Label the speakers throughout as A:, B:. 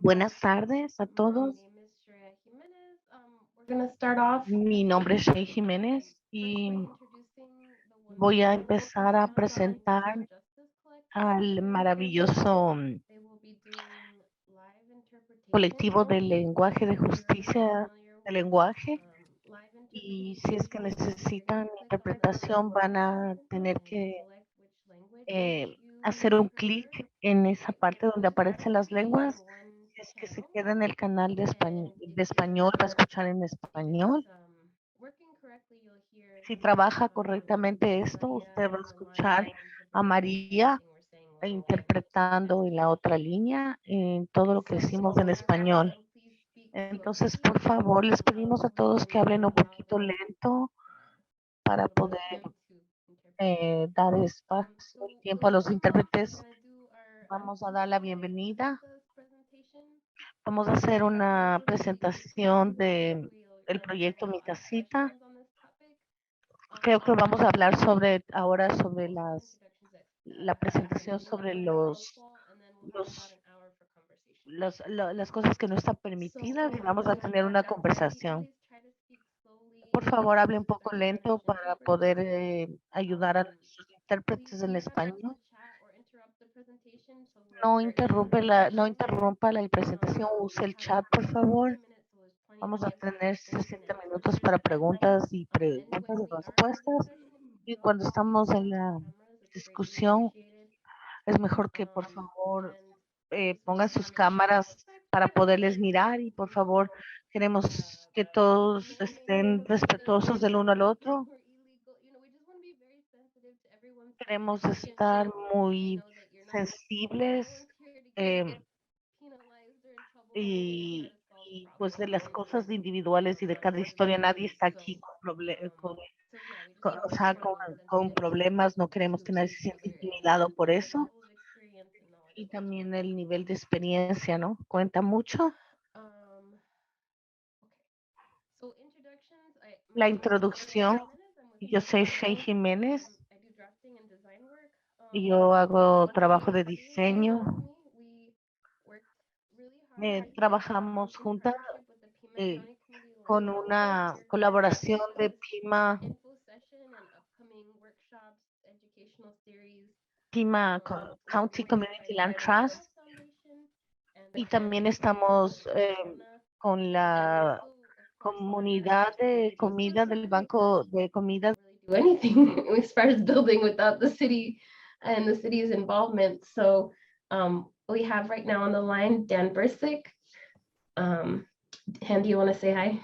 A: Buenas tardes a todos.
B: We're going to start off
A: Mi nombre es Shay Jiménez y
B: introducing the
A: voy a
B: wonderful
A: empezar a
B: Amazon
A: presentar
B: Social Justice
A: al
B: Collective.
A: maravilloso
B: They will be doing live interpretation
A: colectivo del lenguaje de
B: if you're not
A: justicia
B: familiar
A: de
B: with
A: lenguaje
B: live
A: y si
B: interpretation.
A: es que
B: You're going
A: necesitan
B: to click on it to
A: interpretación
B: download
A: van
B: the
A: a
B: app
A: tener
B: and
A: que
B: select which language
A: hacer
B: you
A: un
B: prefer.
A: clic en esa parte donde
B: Each track
A: aparecen
B: will
A: las
B: be in
A: lenguas.
B: one
A: Si es que se
B: channel,
A: queda en el canal
B: and
A: de español, va a escuchar en
B: if it's
A: español.
B: working correctly, you'll hear
A: Si
B: the music
A: trabaja
B: of
A: correctamente esto,
B: Maria
A: usted va a
B: on the line
A: escuchar a
B: interpreting
A: María
B: everything we're saying in live
A: interpretando en la otra línea en todo lo que decimos en español.
B: So please speak
A: Entonces,
B: slowly.
A: por favor, les pedimos a
B: We
A: todos
B: can
A: que hablen un poquito
B: probably
A: lento para poder
B: time to interpret.
A: dar espacio y
B: So
A: tiempo a
B: we'll
A: los
B: start off. We're
A: intérpretes.
B: gonna do our
A: Vamos a dar la bienvenida.
B: process presentation.
A: Vamos a hacer una presentación de el
B: We're gonna
A: proyecto
B: have
A: Mi
B: a lot of
A: Casita.
B: questions on this topic.
A: Creo que vamos a hablar ahora sobre
B: Most
A: la presentación sobre
B: and then we'll have about
A: los
B: an hour for conversation.
A: las cosas que no están permitidas y vamos a tener una conversación.
B: Please try to speak slowly
A: Por favor, hable un
B: so
A: poco
B: that our
A: lento
B: English
A: para
B: interpreters
A: poder ayudar a
B: um,
A: nuestros
B: please
A: intérpretes en
B: do not use
A: español.
B: the chat or interrupt the presentation. So we're ending the
A: No
B: session.
A: interrumpa la presentación, use
B: We
A: el
B: have
A: chat, por
B: 60
A: favor.
B: minutes, so there's plenty of
A: Vamos a
B: time for
A: tener
B: questions
A: 60
B: and
A: minutos
B: answers.
A: para preguntas y
B: And
A: preguntas
B: when
A: y
B: we are in this
A: respuestas.
B: session,
A: Y
B: don't
A: cuando
B: please
A: estamos
B: turn
A: en
B: off your
A: la
B: cameras. It's greatly
A: discusión,
B: appreciated.
A: es mejor que por favor
B: And please
A: pongan
B: also
A: sus
B: make sure to
A: cámaras
B: respect
A: para
B: the
A: poderles
B: others.
A: mirar y por favor queremos que todos estén respetuosos del uno al otro.
B: Or illegal. We just want to be very sensitive to everyone's
A: Queremos
B: participation.
A: estar
B: We
A: muy
B: know that you're not
A: sensibles
B: volunteer to get
A: eh,
B: penalized or in trouble. We're here to try to solve
A: pues de las
B: problems.
A: cosas individuales y de cada historia. Nadie está aquí
B: So yeah, we just want
A: o
B: to make
A: sea,
B: sure everyone's
A: con
B: sensitive
A: problemas. No queremos que nadie se
B: to
A: sienta
B: other
A: intimidado por
B: and
A: eso.
B: level of experience and knowledge
A: Y
B: of each
A: también
B: member.
A: el nivel de experiencia, ¿no? Cuenta mucho.
B: Okay. So introductions. My
A: La
B: name is Shay
A: introducción,
B: Jimenez. I'm with
A: yo soy Shay
B: Amazon.
A: Jiménez
B: I do drafting and design work.
A: y yo hago trabajo de
B: Previously,
A: diseño.
B: we worked really hard
A: Trabajamos
B: in
A: juntas
B: partnership with the Pima
A: eh,
B: County Community Land
A: con
B: Trust to
A: una
B: secure
A: colaboración de
B: communications,
A: PIMA,
B: info session, and upcoming workshops, educational series. We have
A: County
B: worked with
A: Community Land
B: Private
A: Trust,
B: Trust Foundation and the
A: y también
B: Canadian Institute
A: estamos
B: of Arizona,
A: con
B: and
A: la
B: also, of course,
A: comunidad de comida del Banco de Comida.
B: do anything as far as building without the city and the city's involvement. So we have right now on the line Dan Bursick. Dan, do you want to say hi?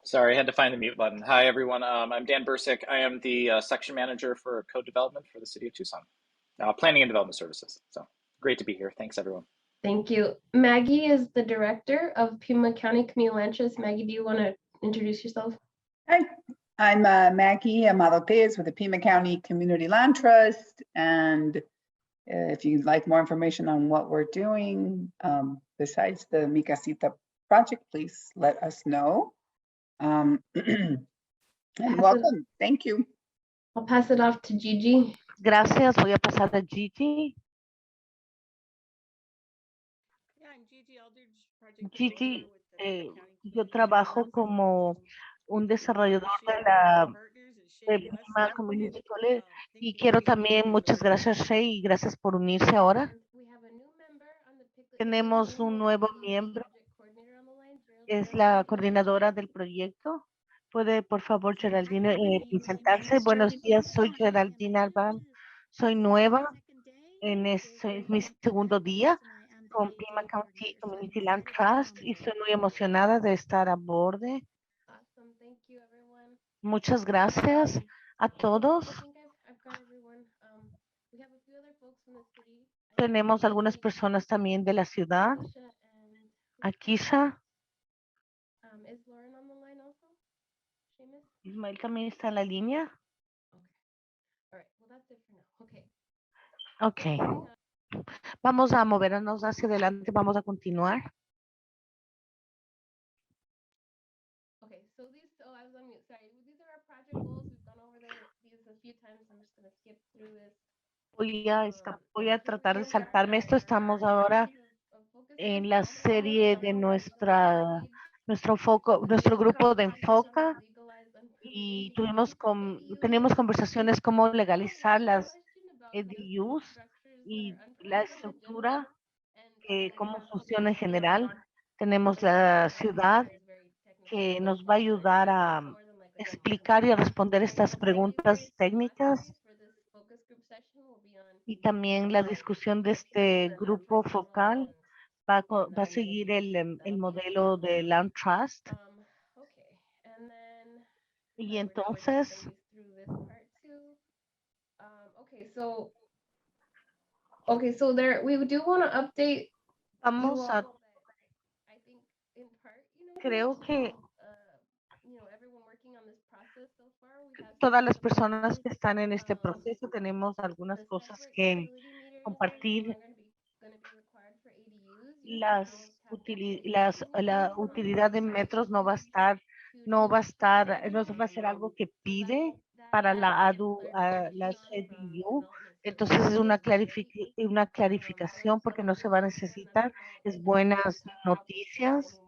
C: Sorry, I had to find the mute button. Hi, everyone. I'm Dan Bursick. I am the section manager for code development for the City of Tucson, planning and development services. So great to be here. Thanks, everyone.
B: Thank you. Maggie is the director of Pima County Community Land Trust. Maggie, do you want to introduce yourself?
D: Hi, I'm Maggie Amalopez with the Pima County Community Land Trust. And if you'd like more information on what we're doing, besides the Mi Casita project, please let us know. And welcome. Thank you.
B: I'll pass it off to Gigi.
A: Gracias. Voy a pasar a Gigi.
E: Yeah, I'm Gigi Aldridge, project
A: Gigi,
E: with the County
A: yo
E: Community
A: trabajo
E: Land Trust.
A: como un
E: Thank you.
A: desarrollador de
E: Shea,
A: la
E: partners, and
A: de
E: Shea
A: Pima
E: Wesley.
A: Community College.
E: Thank
A: Y
E: you
A: quiero
E: for being
A: también,
E: here
A: muchas
E: for
A: gracias, Shay, y gracias por unirse ahora.
B: We have a new member on the
A: Tenemos un nuevo miembro, es la coordinadora del proyecto. ¿Puede, por favor, Geraldine, presentarse? Buenos días, soy Geraldine Alban. Soy nueva, este es mi segundo día con Pima County Community Land Trust y estoy muy emocionada de estar a bordo.
B: Awesome. Thank you, everyone.
A: Muchas gracias a todos.
B: I think I've got everyone. We have a few other folks from the city.
A: Tenemos algunas personas también de la ciudad. Akisha.
B: Is Lauren on the line also? Seamus?
A: Ismael también está en la línea.
B: Okay. All right. Well, that's it for now. Okay.
A: Ok. Vamos a movernos hacia adelante. Vamos a continuar.
B: Okay. So I was on mute. Sorry. These are our project goals. We've gone over these a few times. I'm just going to skip through this.
A: Voy a tratar de saltarme esto. Estamos ahora en la serie de nuestro grupo de Enfoca y tenemos conversaciones cómo legalizar las EDUs y la estructura, cómo funciona en general. Tenemos la ciudad que nos va a ayudar a explicar y a responder estas preguntas técnicas y también la discusión de este grupo focal va a seguir el modelo de Land Trust. Y entonces
B: Okay, so there we do want to update
A: vamos a, creo que
B: everyone working on this process so far. We have
A: todas
B: some
A: las personas que están en este
B: um,
A: proceso tenemos algunas
B: the
A: cosas
B: separate
A: que
B: utility meters
A: compartir.
B: gonna be required for ADUs. You guys almost have
A: La utilidad de metros no va a estar, no va a estar, no va a ser algo que pide para las EDU. Entonces es una clarificación porque no se va a necesitar, es buenas noticias.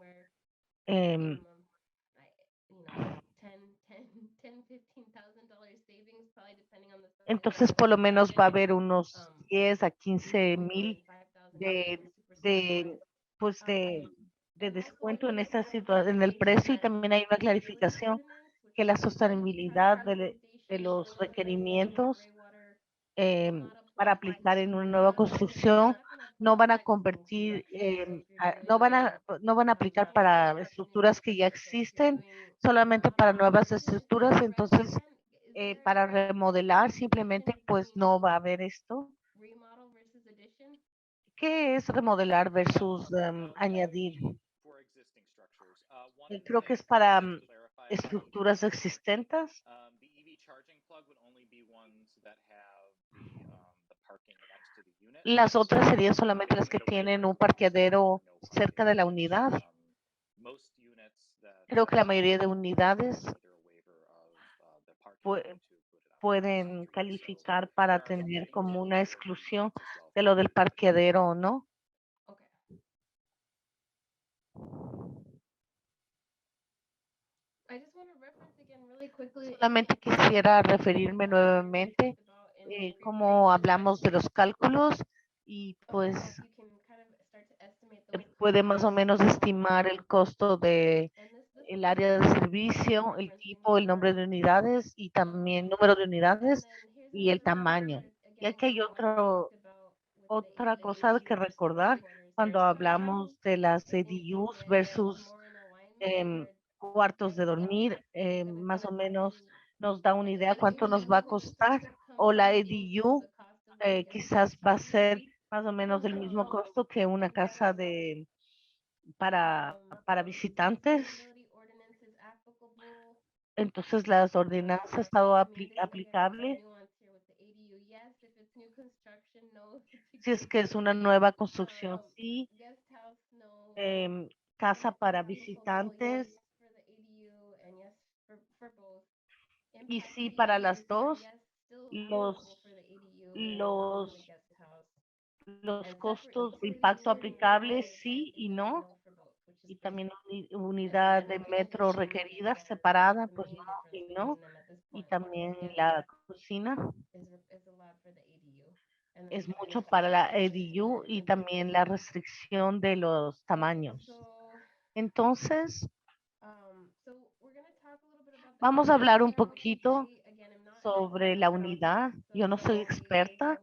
A: em, Entonces por lo menos va a haber unos 10 a 15,000 de, de, pues de descuento en esta situación, en el precio, y también hay una clarificación que la sostenibilidad de los requerimientos para aplicar en una nueva construcción no van a convertir, no van a aplicar para estructuras que ya existen, solamente para nuevas estructuras. Entonces, para remodelar simplemente pues no va a haber esto. ¿Qué es remodelar versus añadir? Creo que es para estructuras existentes.
C: The EV charging plug would only be ones that have the parking next to the unit.
A: Las otras serían solamente las que tienen un parqueadero cerca de la unidad.
C: Most units that
A: Creo que la mayoría de unidades
C: either a waiver of the parking
A: pueden calificar para tener como una exclusión de lo del parqueadero o no.
B: Okay. I just want to reference again really quickly.
A: Solamente quisiera referirme nuevamente cómo hablamos de los cálculos y pues puede más o menos estimar el costo de el área de servicio, el tipo, el nombre de unidades y también número de unidades y el tamaño. Y aquí hay otra cosa que recordar cuando hablamos de las EDUs versus cuartos de dormir, más o menos nos da una idea cuánto nos va a costar, o la EDU quizás va a ser más o menos del mismo costo que una casa para visitantes. Entonces las ordenanzas ha estado aplicable. Si es que es una nueva construcción, sí. Casa para visitantes. Y sí, para las dos, los, los costos de impacto aplicables, sí y no. Y también unidad de metro requerida separada, pues no y no. Y también la cocina es mucho para la EDU y también la restricción de los tamaños. Entonces, vamos a hablar un poquito sobre la unidad. Yo no soy experta.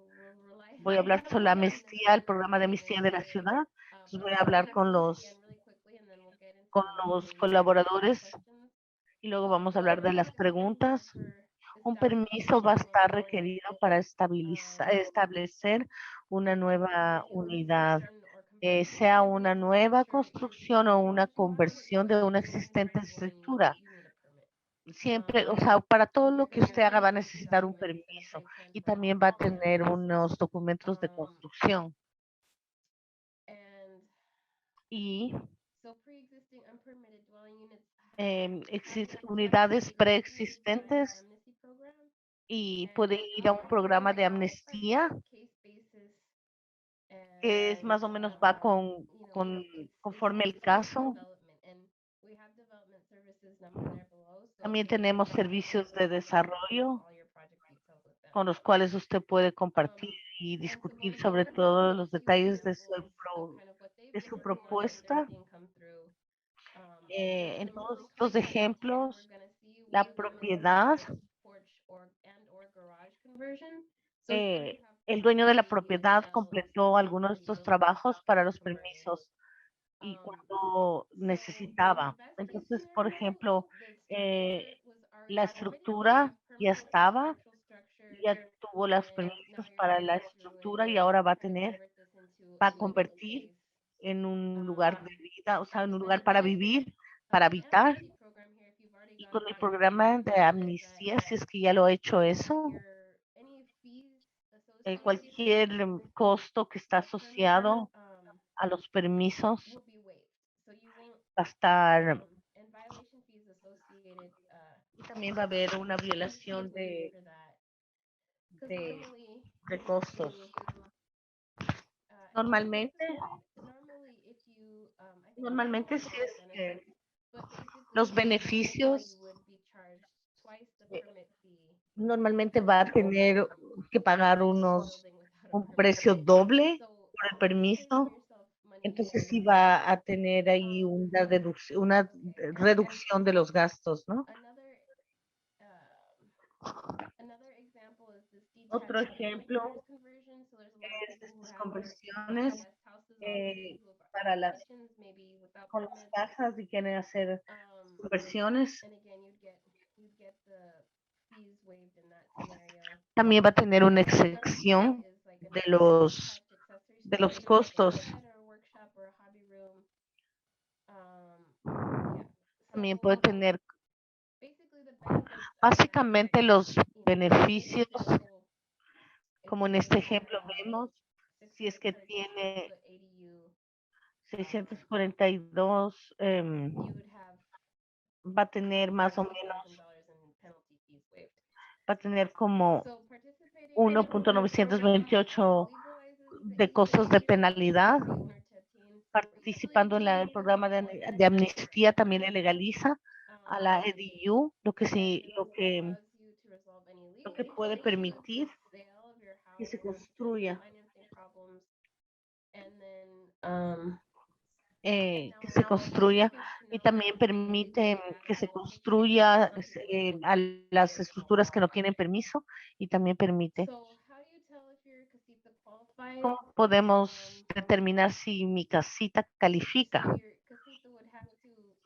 A: Voy a hablar sobre la amnistía, el programa de amnistía de la ciudad. Entonces voy a hablar con los colaboradores y luego vamos a hablar de las preguntas. Un permiso va a estar requerido para establecer una nueva unidad, sea una nueva construcción o una conversión de una existente estructura. Siempre, o sea, para todo lo que usted haga va a necesitar un permiso y también va a tener unos documentos de construcción. Y unidades preexistentes y puede ir a un programa de amnistía que es más o menos va conforme el caso. También tenemos servicios de desarrollo con los cuales usted puede compartir y discutir sobre todos los detalles de su propuesta. En todos estos ejemplos, la propiedad, el dueño de la propiedad completó algunos de estos trabajos para los permisos y cuando necesitaba. Entonces, por ejemplo, la estructura ya estaba, ya tuvo los permisos para la estructura y ahora va a convertir en un lugar de vida, o sea, en un lugar para vivir, para habitar. Y con el programa de amnistía, si es que ya lo ha hecho eso, cualquier costo que está asociado a los permisos va a estar, también va a haber una violación de costos. Normalmente sí es que los beneficios normalmente va a tener que pagar un precio doble por el permiso. Entonces sí va a tener ahí una reducción de los gastos, ¿no? Otro ejemplo es estas conversiones para con las casas y quieren hacer conversiones. También va a tener una excepción de los costos. También puede tener básicamente los beneficios, como en este ejemplo vemos, si es que tiene 642, va a tener más o menos, va a tener como 1.928 de costos de penalidad. Participando en el programa de amnistía también le legaliza a la EDU, lo que puede permitir que se construya. Y también permite que se construya a las estructuras que no tienen permiso y también permite. ¿Cómo podemos determinar si mi casita califica?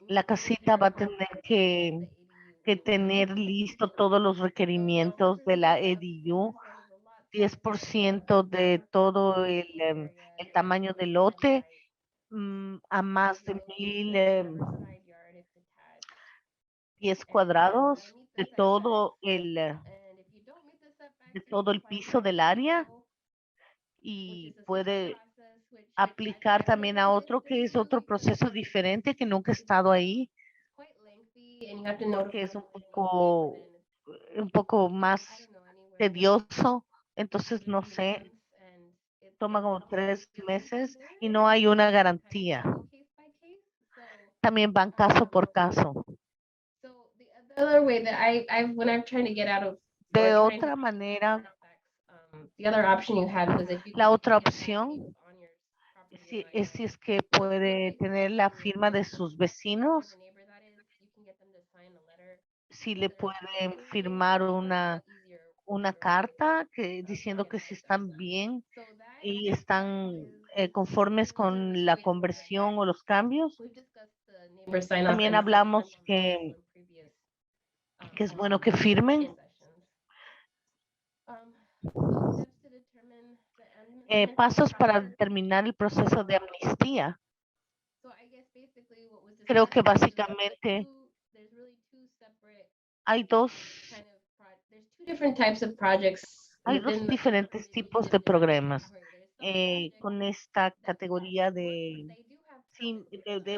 A: La casita va a tener que tener listo todos los requerimientos de la EDU, 10% de todo el tamaño del lote, a más de 10 cuadrados de todo el piso del área, y puede aplicar también a otro que es otro proceso diferente que nunca he estado ahí, porque es un poco más tedioso. Entonces, no sé, toma como 3 meses y no hay una garantía. También van caso por caso. De otra manera, la otra opción si es que puede tener la firma de sus vecinos, si le pueden firmar una carta diciendo que si están bien y están conformes con la conversión o los cambios. También hablamos que es bueno que firmen. Pasos para determinar el proceso de amnistía. Creo que básicamente hay dos diferentes tipos de programas con esta categoría de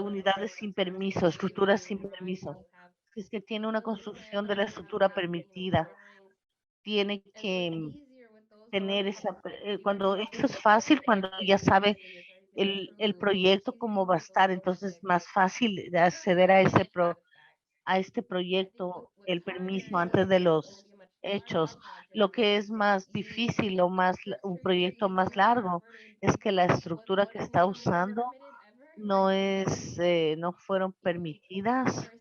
A: unidades sin permiso, estructuras sin permiso. Si es que tiene una construcción de la estructura permitida tiene
B: And so
A: que
B: it's easier with those
A: tener
B: ones
A: esa,
B: because
A: cuando
B: they
A: eso es
B: know
A: fácil,
B: that
A: cuando
B: the
A: ya sabe
B: city has already been
A: el
B: approved.
A: proyecto
B: It's
A: cómo
B: easier
A: va a
B: with those
A: estar,
B: low
A: entonces es
B: projects.
A: más fácil de acceder a este proyecto, el permiso antes de los hechos. Lo que es más difícil o un proyecto más largo es que la estructura que está usando no no fueron permitidas.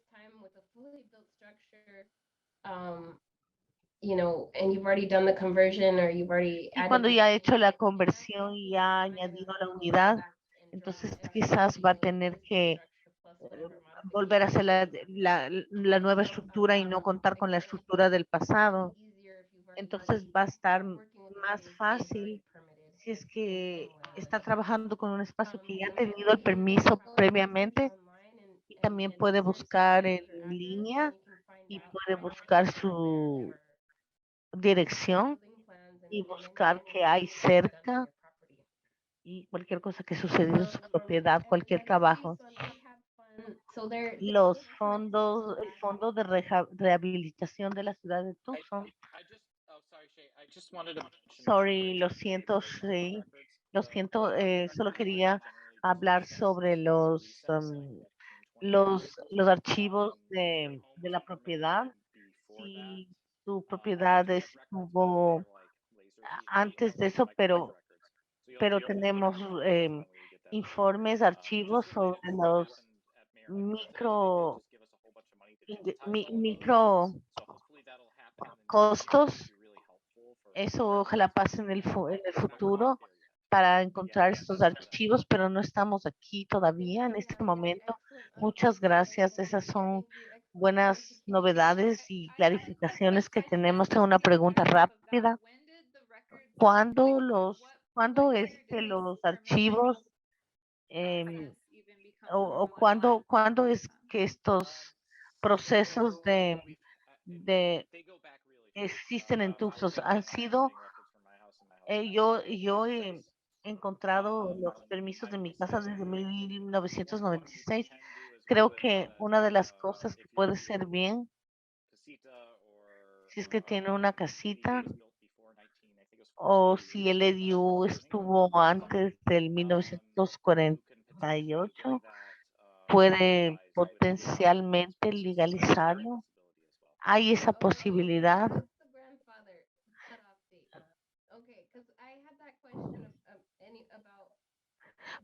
B: You know, and you've already done the conversion or you've already
A: Y
B: added
A: cuando
B: the
A: ya ha hecho la
B: unit,
A: conversión y ya ha
B: kind of
A: añadido la
B: go
A: unidad,
B: back and
A: entonces
B: draw
A: quizás va a tener que volver a hacer la nueva estructura y no contar con la estructura del pasado. Entonces va a estar más fácil si es que está trabajando con un espacio que ya ha tenido el permiso previamente, y también puede buscar en línea y puede buscar su dirección y buscar qué hay cerca y cualquier cosa que sucedió en su propiedad, cualquier trabajo. Los fondos, el fondo de rehabilitación de la ciudad de Tucson. Sorry, lo siento, Shay. Lo siento, solo quería hablar sobre los archivos de la propiedad. Si tu propiedad estuvo antes de eso, pero tenemos informes, archivos sobre los micro costos. Eso ojalá pase en el futuro para encontrar estos archivos, pero no estamos aquí todavía en este momento. Muchas gracias. Esas son buenas novedades y clarificaciones que tenemos. Tengo una pregunta rápida. ¿Cuándo los archivos o cuándo es que estos procesos de existen en Tucson? Han sido, yo he encontrado los permisos de mi casa desde 1996. Creo que una de las cosas que puede ser bien, si es que tiene una casita, o si el EDU estuvo antes del 1948, puede potencialmente legalizarlo. Hay esa posibilidad.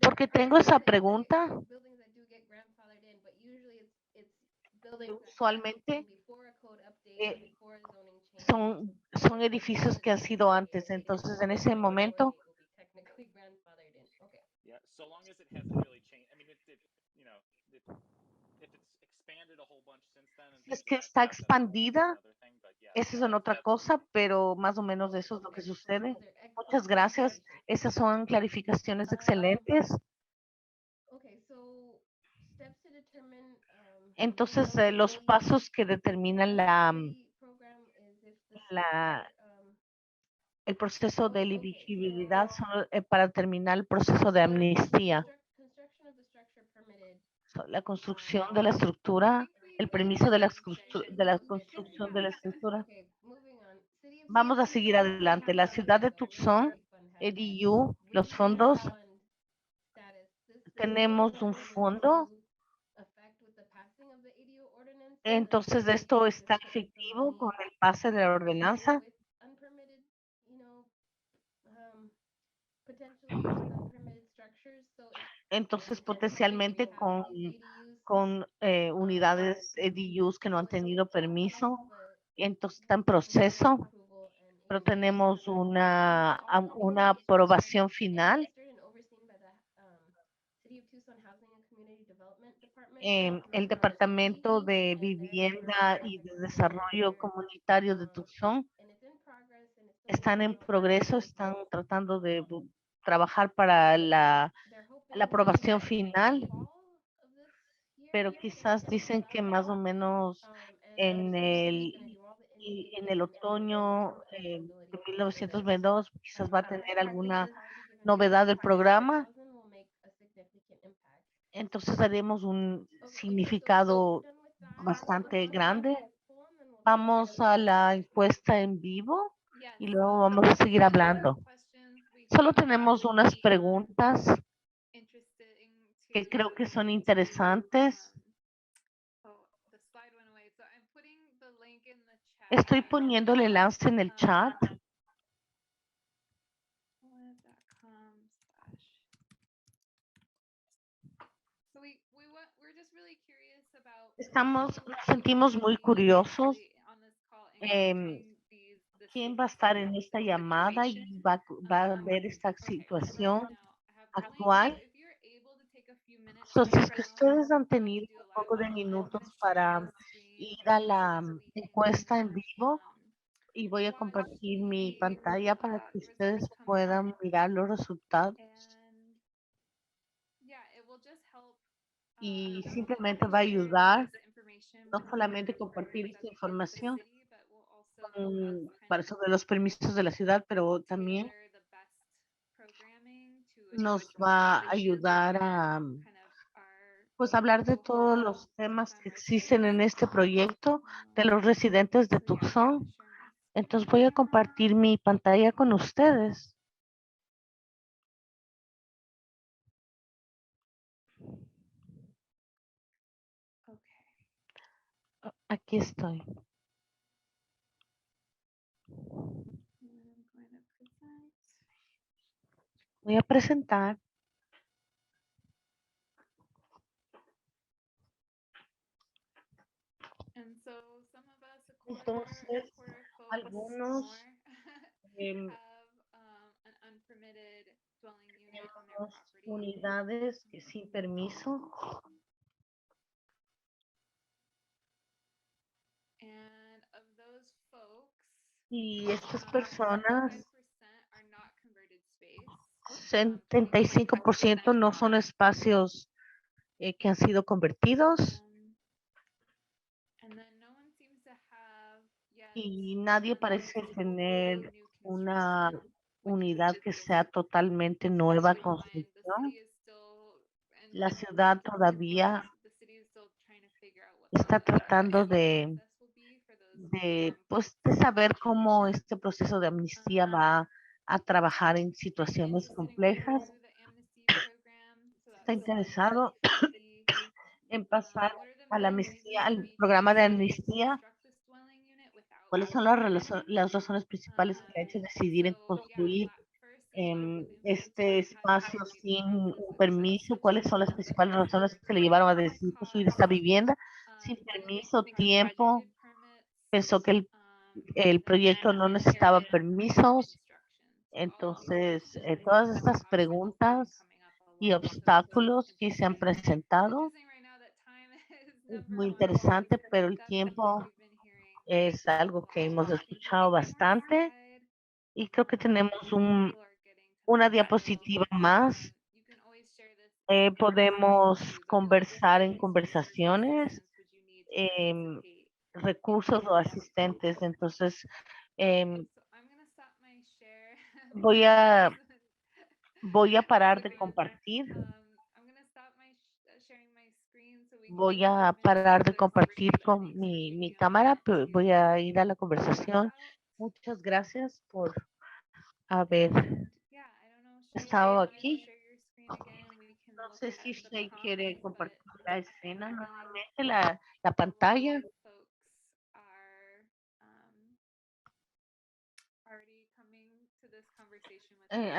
A: Porque tengo esa pregunta. Usualmente son edificios que han sido antes, entonces en ese momento es que está expandida, esa es otra cosa, pero más o menos eso es lo que sucede. Muchas gracias, esas son clarificaciones excelentes. Entonces, los pasos que determinan el proceso de elegibilidad son para terminar el proceso de amnistía. La construcción de la estructura, el permiso de la construcción de la estructura. Vamos a seguir adelante. La ciudad de Tucson, EDU, los fondos. Tenemos un fondo. Entonces, esto está efectivo con el pase de la ordenanza. Entonces, potencialmente con unidades EDUs que no han tenido permiso, entonces está en proceso, pero tenemos una aprobación final. El Departamento de Vivienda y de Desarrollo Comunitario de Tucson están en progreso, están tratando de trabajar para la aprobación final, pero quizás dicen que más o menos en el otoño de 1922 quizás va a tener alguna novedad del programa. Entonces haremos un significado bastante grande Vamos a la encuesta en vivo y luego vamos a seguir hablando. Solo tenemos unas preguntas que creo que son interesantes. Estoy poniendo el enlace en el chat. Nos sentimos muy curiosos. ¿Quién va a estar en esta llamada y va a ver esta situación actual? Si es que ustedes han tenido un poco de minutos para ir a la encuesta en vivo, y voy a compartir mi pantalla para que ustedes puedan mirar los resultados. Y simplemente va a ayudar no solamente compartir esta información sobre los permisos de la ciudad, pero también nos va a ayudar a pues hablar de todos los temas que existen en este proyecto de los residentes de Tucson. Entonces voy a compartir mi pantalla con ustedes. Aquí estoy. Voy a presentar. Entonces, algunos tenemos unidades que sin permiso. Y estas personas, 75% no son espacios que han sido convertidos. Y nadie parece tener una unidad que sea totalmente nueva construcción. La ciudad todavía está tratando de saber cómo este proceso de amnistía va a trabajar en situaciones complejas. Está interesado en pasar a la amnistía, al programa de amnistía. ¿Cuáles son las razones principales que ha hecho decidir en construir este espacio sin un permiso? ¿Cuáles son las principales razones que le llevaron a decidir construir esta vivienda sin permiso, tiempo? Pensó que el proyecto no necesitaba permisos. Entonces, todas estas preguntas y obstáculos que se han presentado es muy interesante, pero el tiempo es algo que hemos escuchado bastante y creo que tenemos una diapositiva más. Podemos conversar en conversaciones, recursos o asistentes. Entonces, voy a parar de compartir. Voy a parar de compartir con mi cámara, pero voy a ir a la conversación. Muchas gracias por haber estado aquí. No sé si usted quiere compartir la escena nuevamente, la pantalla.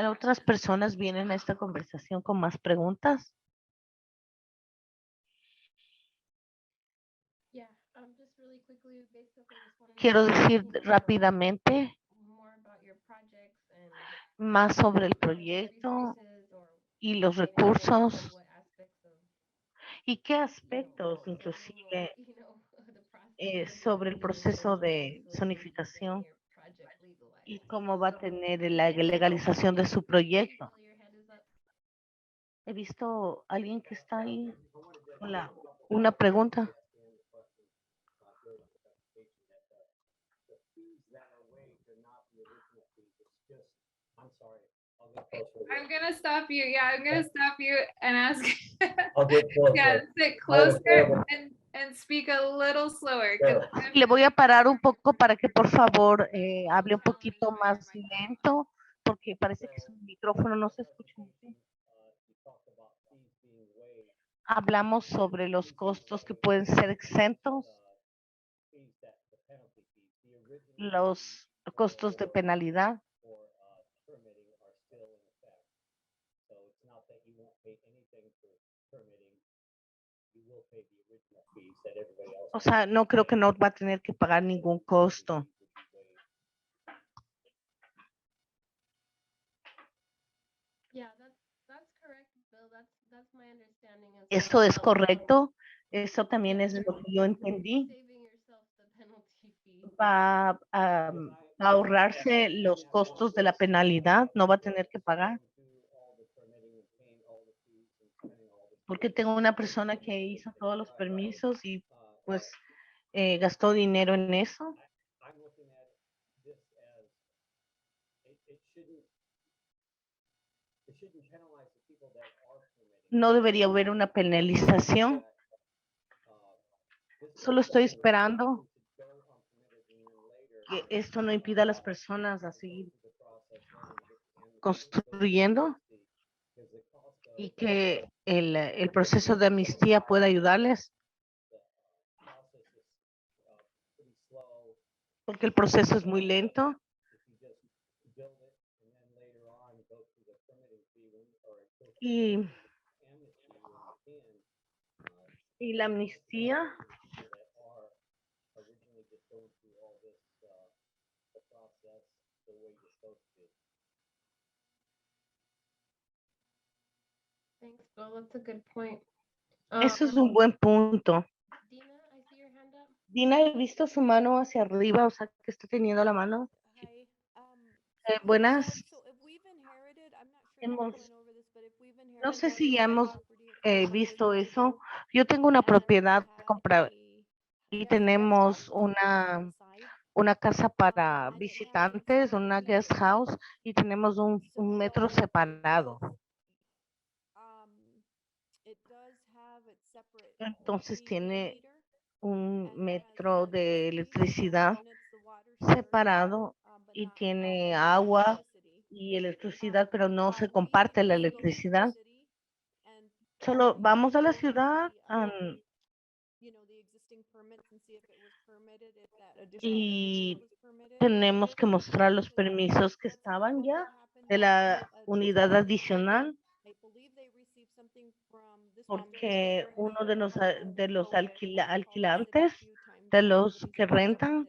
A: Otras personas vienen a esta conversación con más preguntas. Quiero decir rápidamente más sobre el proyecto y los recursos y qué aspectos inclusive sobre el proceso de zonificación y cómo va a tener la legalización de su proyecto. He visto a alguien que está ahí. Hola, una pregunta.
F: I'm gonna stop you. Yeah, I'm gonna stop you and ask.
G: I'll get closer.
F: Yeah, sit closer and and speak a little slower. 'Cause I'm
A: Le voy a parar un poco para que por favor hable un
F: tell me
A: poquito
F: where
A: más
F: my-
A: lento, porque parece que su micrófono no se escucha muy bien. Hablamos sobre los costos que pueden ser exentos, los costos de penalidad. O sea, no creo que no va a tener que pagar ningún costo.
B: Yeah, that's correct, Bill. That's my understanding as
A: Eso
B: well.
A: es correcto. Eso también es lo que yo entendí.
B: Saving yourself the penalty fee.
A: Va a ahorrarse los costos de la penalidad, no va a tener que pagar. Porque tengo una persona que hizo todos los permisos y pues gastó dinero en eso. No debería haber una penalización. Solo estoy esperando que esto no impida a las personas a seguir construyendo y que el proceso de amnistía pueda ayudarles. Porque el proceso es muy lento. Y la amnistía
B: Thanks, Bill. That's a good point.
A: eso es un buen punto.
B: Dina, I see your hand up.
A: Dina, he visto su mano hacia arriba, o sea, que está teniendo la mano.
G: Hi.
A: Buenas.
G: So if we've inherited, I'm not sure if
A: Hemos-
G: you went over this, but if we've inherited.
A: No sé si
G: a
A: ya hemos
G: property a couple of
A: visto
G: years
A: eso.
G: ago,
A: Yo tengo una
G: and
A: propiedad
G: we had
A: comprada
G: a,
A: y
G: I guess,
A: tenemos
G: rest stop on the side,
A: una casa para
G: and it had
A: visitantes,
G: inside
A: una
G: a
A: guest house, y tenemos un metro
G: So
A: separado.
G: it does have its separate
A: Entonces
G: BTU
A: tiene
G: meter,
A: un
G: and it has
A: metro de electricidad
G: and it's the water service,
A: separado
G: but
A: y
G: not
A: tiene
G: the
A: agua
G: electricity.
A: y electricidad, pero no se
G: We
A: comparte la
G: go to the
A: electricidad.
G: city and
A: Solo vamos a la
G: go to
A: ciudad
G: the, the existing permits and see if it was permitted, if that additional
A: y
G: was permitted.
A: tenemos que mostrar los permisos que estaban ya de la unidad adicional,
G: I believe they received something from this
A: porque uno de los alquilantes,
G: alquilantes,
A: de los que rentan,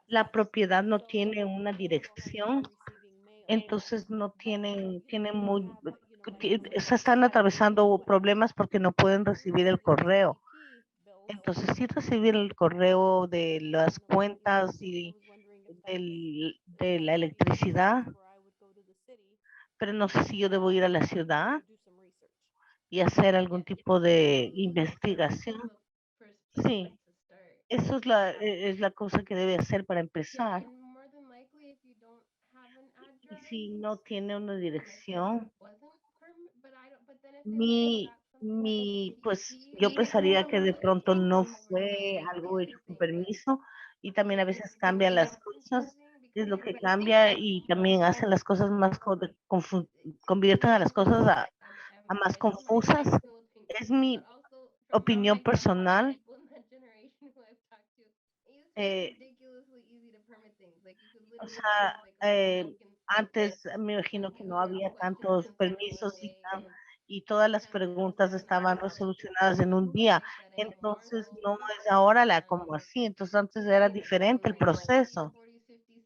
A: la propiedad no tiene una dirección, entonces no tienen se están atravesando problemas porque no pueden recibir el correo. Entonces sí recibir el correo de las cuentas y de la electricidad, pero no sé si yo debo ir a la ciudad y hacer algún tipo de investigación.
B: First
A: Sí.
B: place to start.
A: Eso es la cosa que debe hacer para empezar.
B: And more than likely, if you don't have an
A: Y
B: address,
A: si no tiene una
B: it
A: dirección,
B: wasn't but then if they would've got something
A: pues
B: from
A: yo
B: CDC,
A: pensaría que de pronto no fue
B: like
A: algo hecho con
B: everything,
A: permiso y también a veces cambian las cosas, es lo que
B: because
A: cambia y también hacen las cosas más, convierten a las cosas a más confusas. Es mi opinión personal. O sea, antes me imagino que no había tantos permisos y todas las preguntas estaban resolucionadas en un día. Entonces no es ahora como así. Entonces antes era diferente el proceso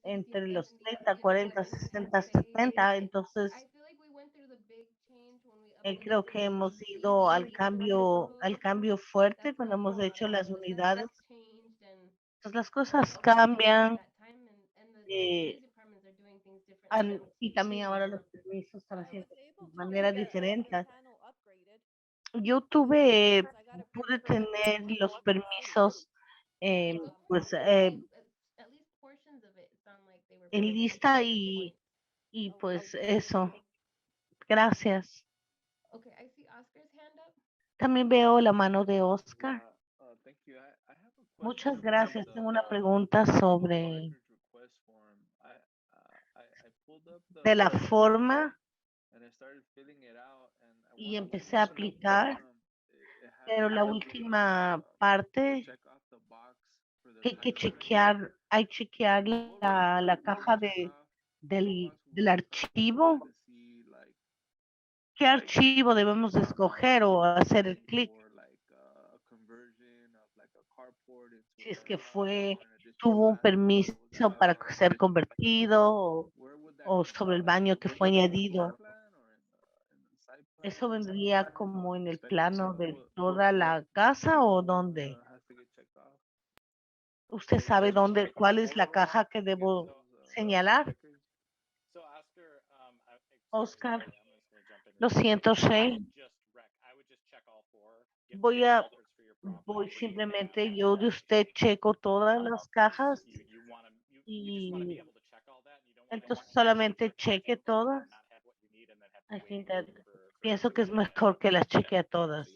A: entre los 30, 40, 60, 70. Entonces creo que hemos ido al cambio fuerte cuando hemos hecho las unidades. Entonces las cosas cambian y también ahora los permisos están haciendo de manera diferente. Yo pude tener los permisos pues en lista y pues eso. Gracias.
B: Okay, I see Oscar's hand
A: También veo la mano de Oscar. Muchas gracias. Tengo una pregunta sobre de la forma y empecé a aplicar, pero la última parte que hay que chequear, la caja del archivo. ¿Qué archivo debemos escoger o hacer el clic? Si es que tuvo un permiso para ser convertido o sobre el baño que fue añadido. ¿Eso vendría como en el plano de toda la casa o dónde? ¿Usted sabe cuál es la caja que debo señalar? Oscar, lo siento, Shay. Voy simplemente, yo de usted checo todas las cajas y entonces solamente cheque todas. I think that- Pienso que es mejor que las cheque a todas.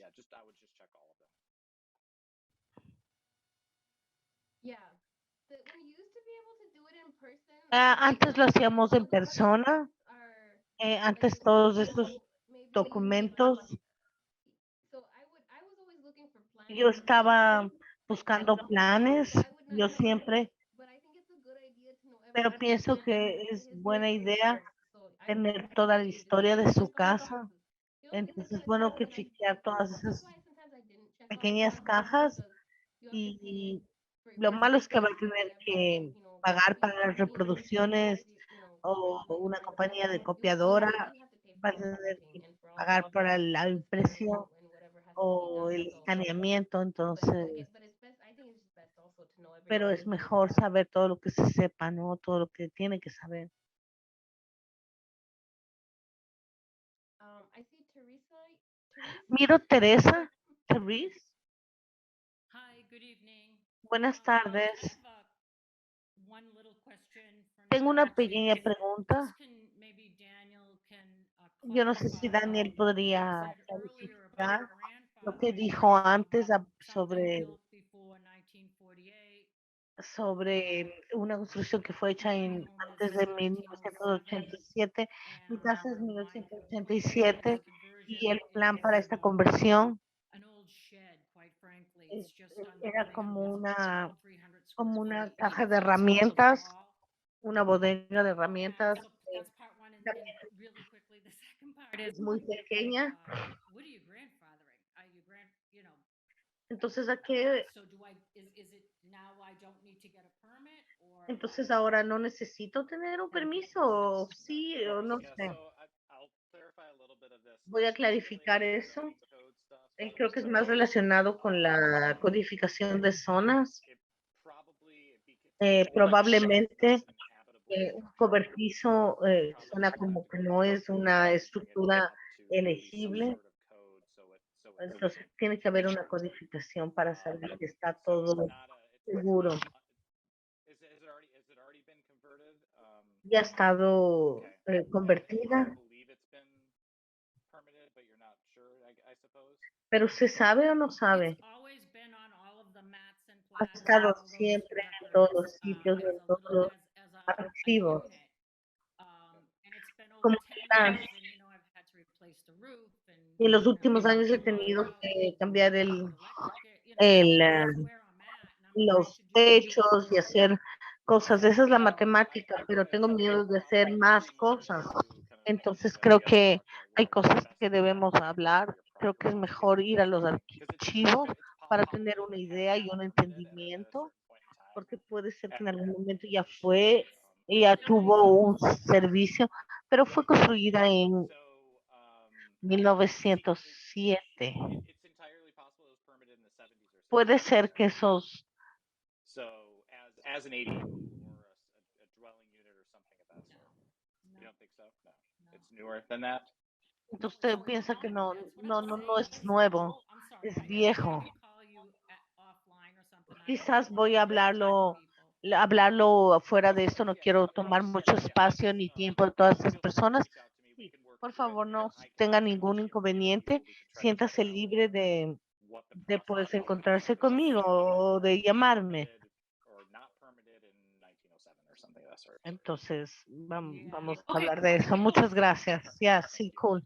A: Antes lo hacíamos en persona. Antes todos estos documentos, yo estaba buscando planes, yo siempre, pero pienso que es buena idea tener toda la historia de su casa. Entonces es bueno que chequear todas esas pequeñas cajas y lo malo es que va a tener que pagar para las reproducciones o una compañía de copiadora, va a tener que pagar para la impresión o el escaneamiento, entonces, pero es mejor saber todo lo que se sepa, ¿no? Todo lo que tiene que saber. Miro Teresa. Buenas tardes. Tengo una pequeña pregunta. Yo no sé si Daniel podría clarificar lo que dijo antes sobre una construcción que fue hecha antes de 1987. Mi casa es 1987 y el plan para esta conversión era como una caja de herramientas, una bodega de herramientas. Es muy pequeña. Entonces, entonces ahora no necesito tener un permiso, o sí, o no sé. Voy a clarificar eso. Creo que es más relacionado con la codificación de zonas. Probablemente un cobertizo suena como que no es una estructura elegible. Entonces tiene que haber una codificación para saber que está todo seguro. Ya ha estado convertida. Pero ¿usted sabe o no sabe? Ha estado siempre en todos los sitios, en todos los archivos. Como en los últimos años he tenido que cambiar los techos y hacer cosas. Esa es la matemática, pero tengo miedo de hacer más cosas. Entonces creo que hay cosas que debemos hablar. Creo que es mejor ir a los archivos para tener una idea y un entendimiento, porque puede ser que en algún momento ya tuvo un servicio, pero fue construida en 1907. Puede ser que esos entonces usted piensa que no es nuevo, es viejo. Quizás voy a hablarlo fuera de esto, no quiero tomar mucho espacio ni tiempo de todas esas personas. Sí, Por favor, no tenga ningún inconveniente. Siéntase libre de pues encontrarse conmigo o de llamarme. Entonces, vamos a
F: Okay.
A: hablar de eso. Muchas gracias. Ya, sí, cool.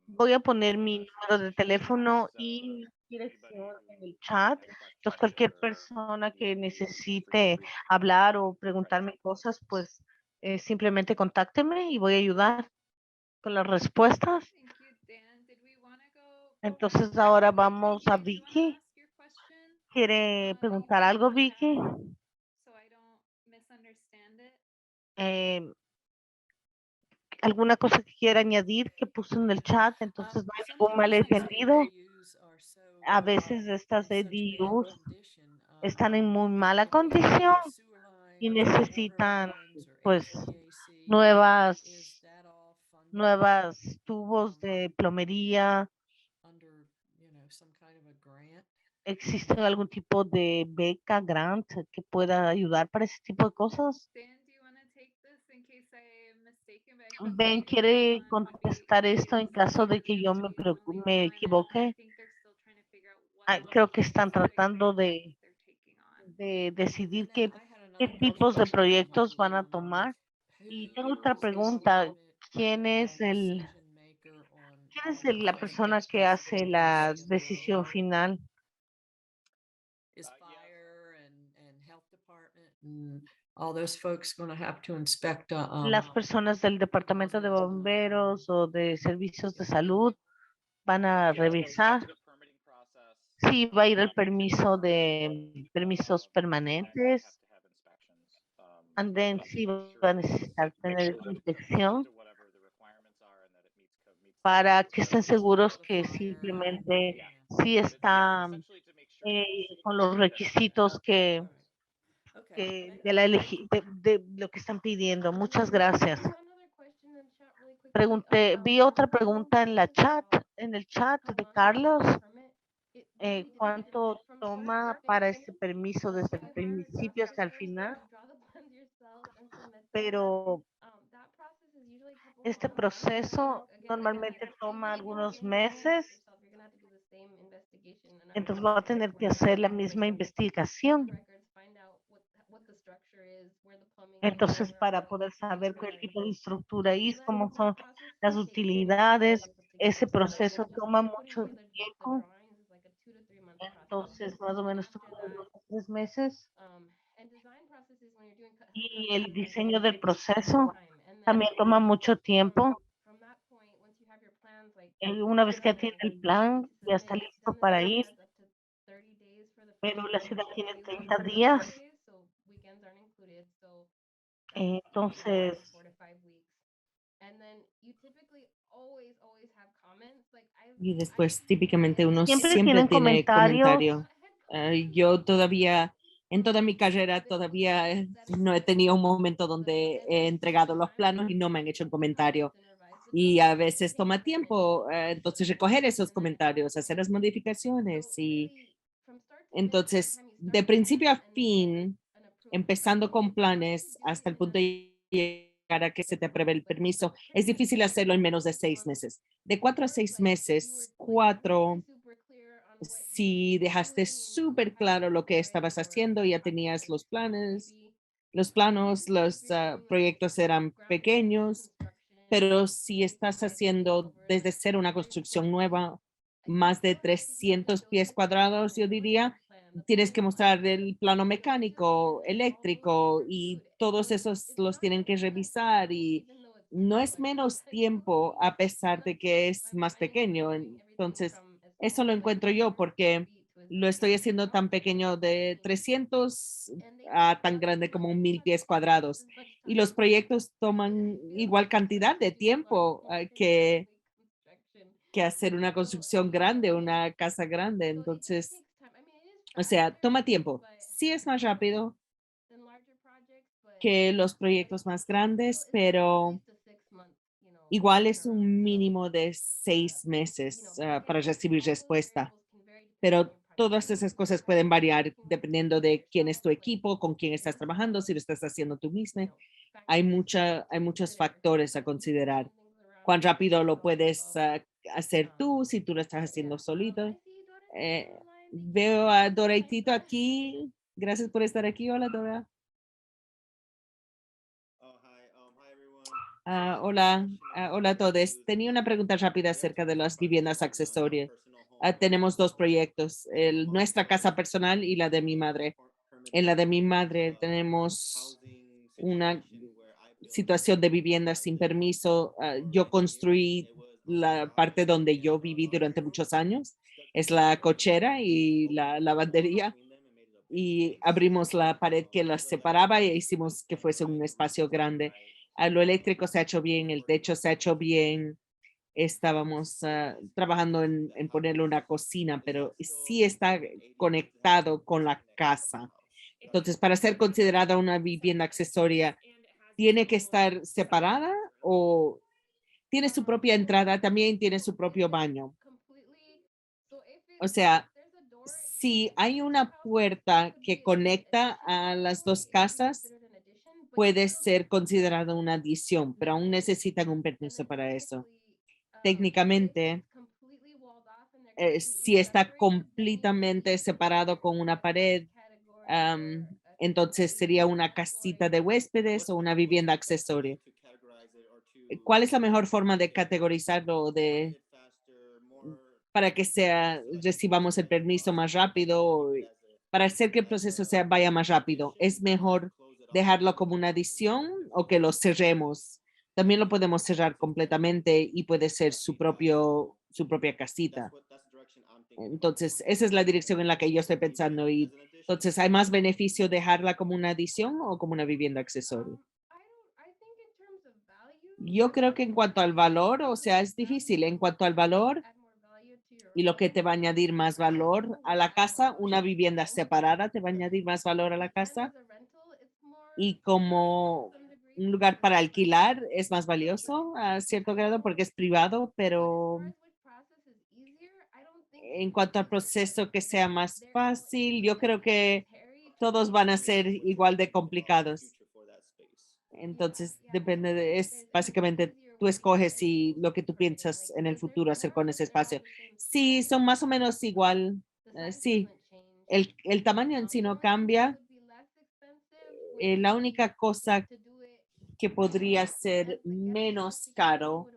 A: Voy a poner mi número de teléfono y dirección en el chat. Entonces, cualquier persona que necesite hablar o preguntarme cosas, pues simplemente contácteme y voy a ayudar con las respuestas.
F: Thank you, Dan. Did we want to go?
A: Entonces, ahora vamos a
F: Vicky, do you wanna
A: Vicky.
F: ask your question?
A: ¿Quiere preguntar algo, Vicky?
F: So I don't misunderstand it.
A: Eh, ¿Alguna cosa que quiera añadir que puso en el chat? Entonces, no hay ningún malentendido. A veces estas EDUs están en muy mala condición y necesitan, pues, nuevas tubos de plomería. ¿Existe algún tipo de beca, grant que pueda ayudar para ese tipo de cosas?
F: Dan, do you want to take this in case I am mistaken? But I think
A: Ben
F: they
A: quiere
F: on Monday
A: contestar esto en caso de que yo me
F: I
A: equivoque.
F: think they're still trying to figure out what
A: Creo que están
F: specific
A: tratando
F: grants they're taking on.
A: de decidir qué tipos de proyectos van a tomar. Y tengo otra pregunta. ¿Quién es la persona que hace la decisión final?
H: Is fire and health department and all those folks going to have to inspect
A: Las personas del departamento de bomberos o de servicios de salud van a revisar si va a ir el permiso de permisos permanentes. And then sí va a necesitar tener inspección para que estén seguros que simplemente sí está con los requisitos que de lo que están pidiendo. Muchas gracias. Vi otra pregunta en el chat de Carlos. ¿Cuánto toma para este permiso desde el principio hasta el final? Pero este proceso normalmente toma algunos meses. Entonces va a tener que hacer la misma investigación. Entonces, para poder saber qué tipo de estructura es, cómo son las utilidades, ese proceso toma mucho tiempo. Entonces, más o menos toma unos 3 meses. Y el diseño del proceso también toma mucho tiempo. Una vez que tiene el plan, ya está listo para ir. Pero la ciudad tiene 30 días. Entonces,
I: y después típicamente uno
A: siempre
I: siempre
A: tienen
I: tiene
A: comentarios.
I: comentario. Yo todavía, en toda mi carrera, todavía no he tenido un momento donde he entregado los planos y no me han hecho un comentario. Y a veces toma tiempo, entonces recoger esos comentarios, hacer las modificaciones. Y entonces, de principio a fin, empezando con planes hasta el punto de llegar a que se te apruebe el permiso, es difícil hacerlo en menos de 6 meses. De 4 a 6 meses, 4, si dejaste súper claro lo que estabas haciendo, ya tenías los planes, los planos, los proyectos eran pequeños, pero si estás haciendo desde cero una construcción nueva, más de 300 pies cuadrados, yo diría, tienes que mostrar el plano mecánico, eléctrico y todos esos los tienen que revisar y no es menos tiempo a pesar de que es más pequeño. Entonces, eso lo encuentro yo porque lo estoy haciendo tan pequeño de 300 a tan grande como 1000 pies cuadrados. Y los proyectos toman igual cantidad de tiempo que hacer una construcción grande, una casa grande. Entonces, o sea, toma tiempo. Sí es más rápido que los proyectos más grandes, pero igual es un mínimo de 6 meses para recibir respuesta. Pero todas esas cosas pueden variar dependiendo de quién es tu equipo, con quién estás trabajando, si lo estás haciendo tú mismo. hay muchos factores a considerar. Cuán rápido lo puedes hacer tú, si tú lo estás haciendo solito. Veo a Dora y Tito aquí. Gracias por estar aquí. Hola, Dora. Hola a todos. Tenía una pregunta rápida acerca de las viviendas accesorias. Tenemos dos proyectos, nuestra casa personal y la de mi madre. En la de mi madre tenemos una situación de vivienda sin permiso. Yo construí la parte donde yo viví durante muchos años. Es la cochera y la lavandería. Y abrimos la pared que las separaba e hicimos que fuese un espacio grande. Lo eléctrico se ha hecho bien, el techo se ha hecho bien. Estábamos trabajando en ponerle una cocina, pero sí está conectado con la casa. Entonces, para ser considerada una vivienda accesoria, ¿tiene que estar separada o tiene su propia entrada? También tiene su propio baño. O sea, si hay una puerta que conecta a las dos casas, puede ser considerada una adición, pero aún necesitan un permiso para eso. Técnicamente, si está completamente separado con una pared, entonces sería una casita de huéspedes o una vivienda accesoria. ¿Cuál es la mejor forma de categorizarlo para que recibamos el permiso más rápido, para hacer que el proceso vaya más rápido? ¿Es mejor dejarlo como una adición o que lo cerremos? También lo podemos cerrar completamente y puede ser su propia casita. Entonces, esa es la dirección en la que yo estoy pensando. Y entonces, ¿hay más beneficio dejarla como una adición o como una vivienda accesoria? Yo creo que en cuanto al valor, o sea, es difícil. En cuanto al valor y lo que te va a añadir más valor a la casa, una vivienda separada te va a añadir más valor a la casa. Y como un lugar para alquilar es más valioso a cierto grado porque es privado, pero en cuanto al proceso que sea más fácil, yo creo que todos van a ser igual de complicados. Entonces, es básicamente tú escoges si lo que tú piensas en el futuro hacer con ese espacio. Sí, son más o menos igual. Sí, el tamaño en sí no cambia. La única cosa que podría ser menos caro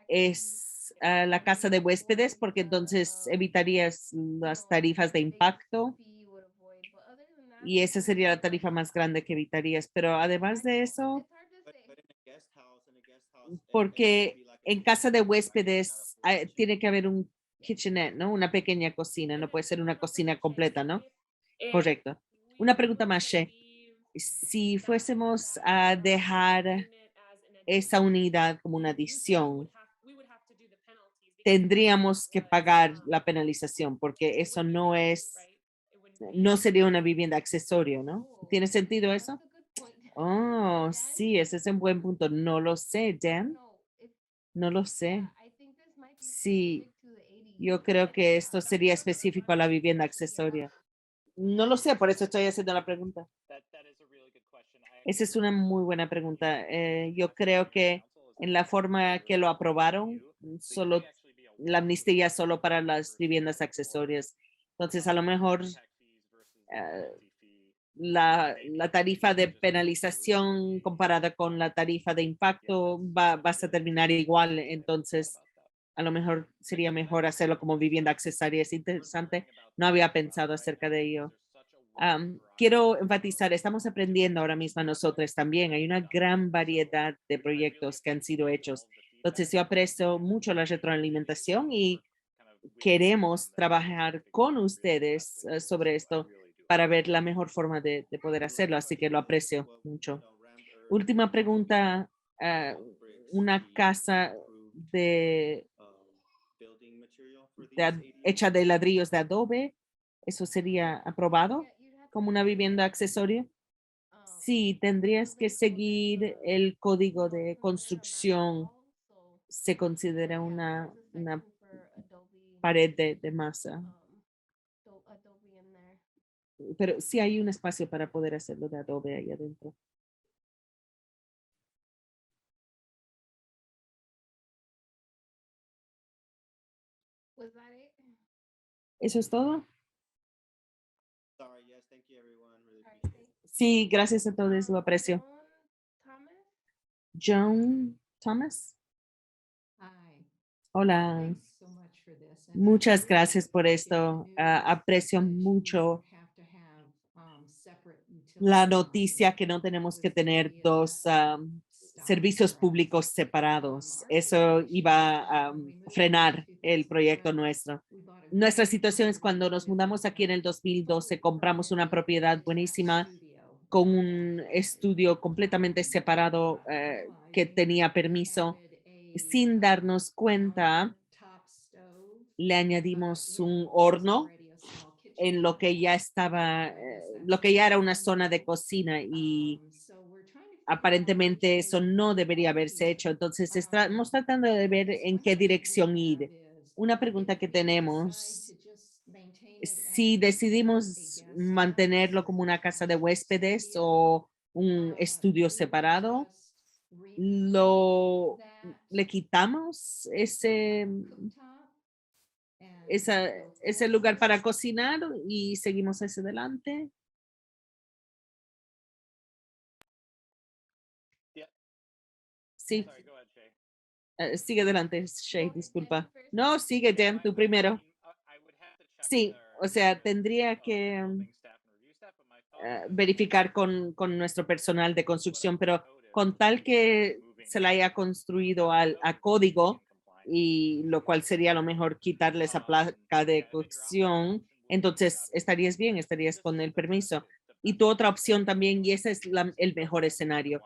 I: es la casa de huéspedes, porque entonces evitarías las tarifas de impacto y esa sería la tarifa más grande que evitarías. Pero además de eso, porque en casa de huéspedes tiene que haber un kitchenette, ¿no? Una pequeña cocina, no puede ser una cocina completa, ¿no? Correcto. Una pregunta más, She. Si fuésemos a dejar esa unidad como una adición, tendríamos que pagar la penalización porque eso no sería una vivienda accesorio, ¿no? ¿Tiene sentido eso? Oh, sí, ese es un buen punto. No lo sé, Dan. No lo sé. Sí, yo creo que esto sería específico a la vivienda accesoria. No lo sé, por eso estoy haciendo la pregunta. Esa es una muy buena pregunta. Yo creo que en la forma que lo aprobaron, solo la amnistía solo para las viviendas accesorias. Entonces, a lo mejor la tarifa de penalización comparada con la tarifa de impacto vas a terminar igual. Entonces, a lo mejor sería mejor hacerlo como vivienda accesoria. Es interesante. No había pensado acerca de ello. Quiero enfatizar, estamos aprendiendo ahora mismo nosotros también. Hay una gran variedad de proyectos que han sido hechos. Entonces, yo aprecio mucho la retroalimentación y queremos trabajar con ustedes sobre esto para ver la mejor forma de poder hacerlo. Así que lo aprecio mucho. Última pregunta. Una casa hecha de ladrillos de adobe, ¿eso sería aprobado como una vivienda accesoria? Sí, tendrías que seguir el código de construcción. Se considera una pared de masa, pero sí hay un espacio para poder hacerlo de adobe ahí adentro.
B: Was that it?
I: ¿Eso es todo?
J: Sorry, yes, thank you everyone. Really
B: All right,
J: appreciate it.
I: Sí, gracias a todos, lo aprecio.
B: Joan Thomas?
I: John Thomas.
H: Hi.
I: Hola.
H: Thanks so much for this. And I
I: Muchas
H: really
I: gracias por
H: appreciate
I: esto.
H: the news
I: Aprecio
H: that you
I: mucho
H: have to have, separate
I: la
H: utility
I: noticia que no
H: lines
I: tenemos que
H: with the
I: tener
H: idea
I: dos
H: that stop
I: servicios
H: traffic.
I: públicos separados.
H: Our
I: Eso
H: situation
I: iba
H: is that
I: a
H: when we moved
I: frenar
H: here in
I: el proyecto
H: 2007,
I: nuestro.
H: we bought a
I: Nuestra
H: great
I: situación es cuando nos
H: property
I: mudamos
H: with
I: aquí en el 2012, compramos una
H: permanent
I: propiedad
H: detached
I: buenísima
H: studio.
I: con un estudio completamente separado que tenía permiso. Sin darnos cuenta, le añadimos un horno en lo que ya estaba, lo que ya era una zona de cocina y aparentemente eso no debería haberse hecho. Entonces estamos tratando de ver en qué dirección ir. Una pregunta que tenemos, si decidimos mantenerlo como una casa de huéspedes o un estudio separado, le quitamos ese lugar para cocinar y seguimos hacia adelante.
C: Yeah.
I: Sí,
C: Sorry, go ahead, Shay.
I: sigue adelante, Shay,
B: Okay,
I: disculpa.
B: Dan first.
I: No, sigue, Dan, tú primero.
C: I would have to check
I: Sí,
C: with
I: o sea,
C: our
I: tendría
C: of
I: que
C: building staff and review staff, but my thought is
I: verificar con nuestro personal de construcción, pero con tal que se la haya construido a código, y lo cual sería lo mejor quitarle esa placa de cocción, entonces estarías bien, estarías con el permiso. Y tu otra opción también, y ese es el mejor escenario,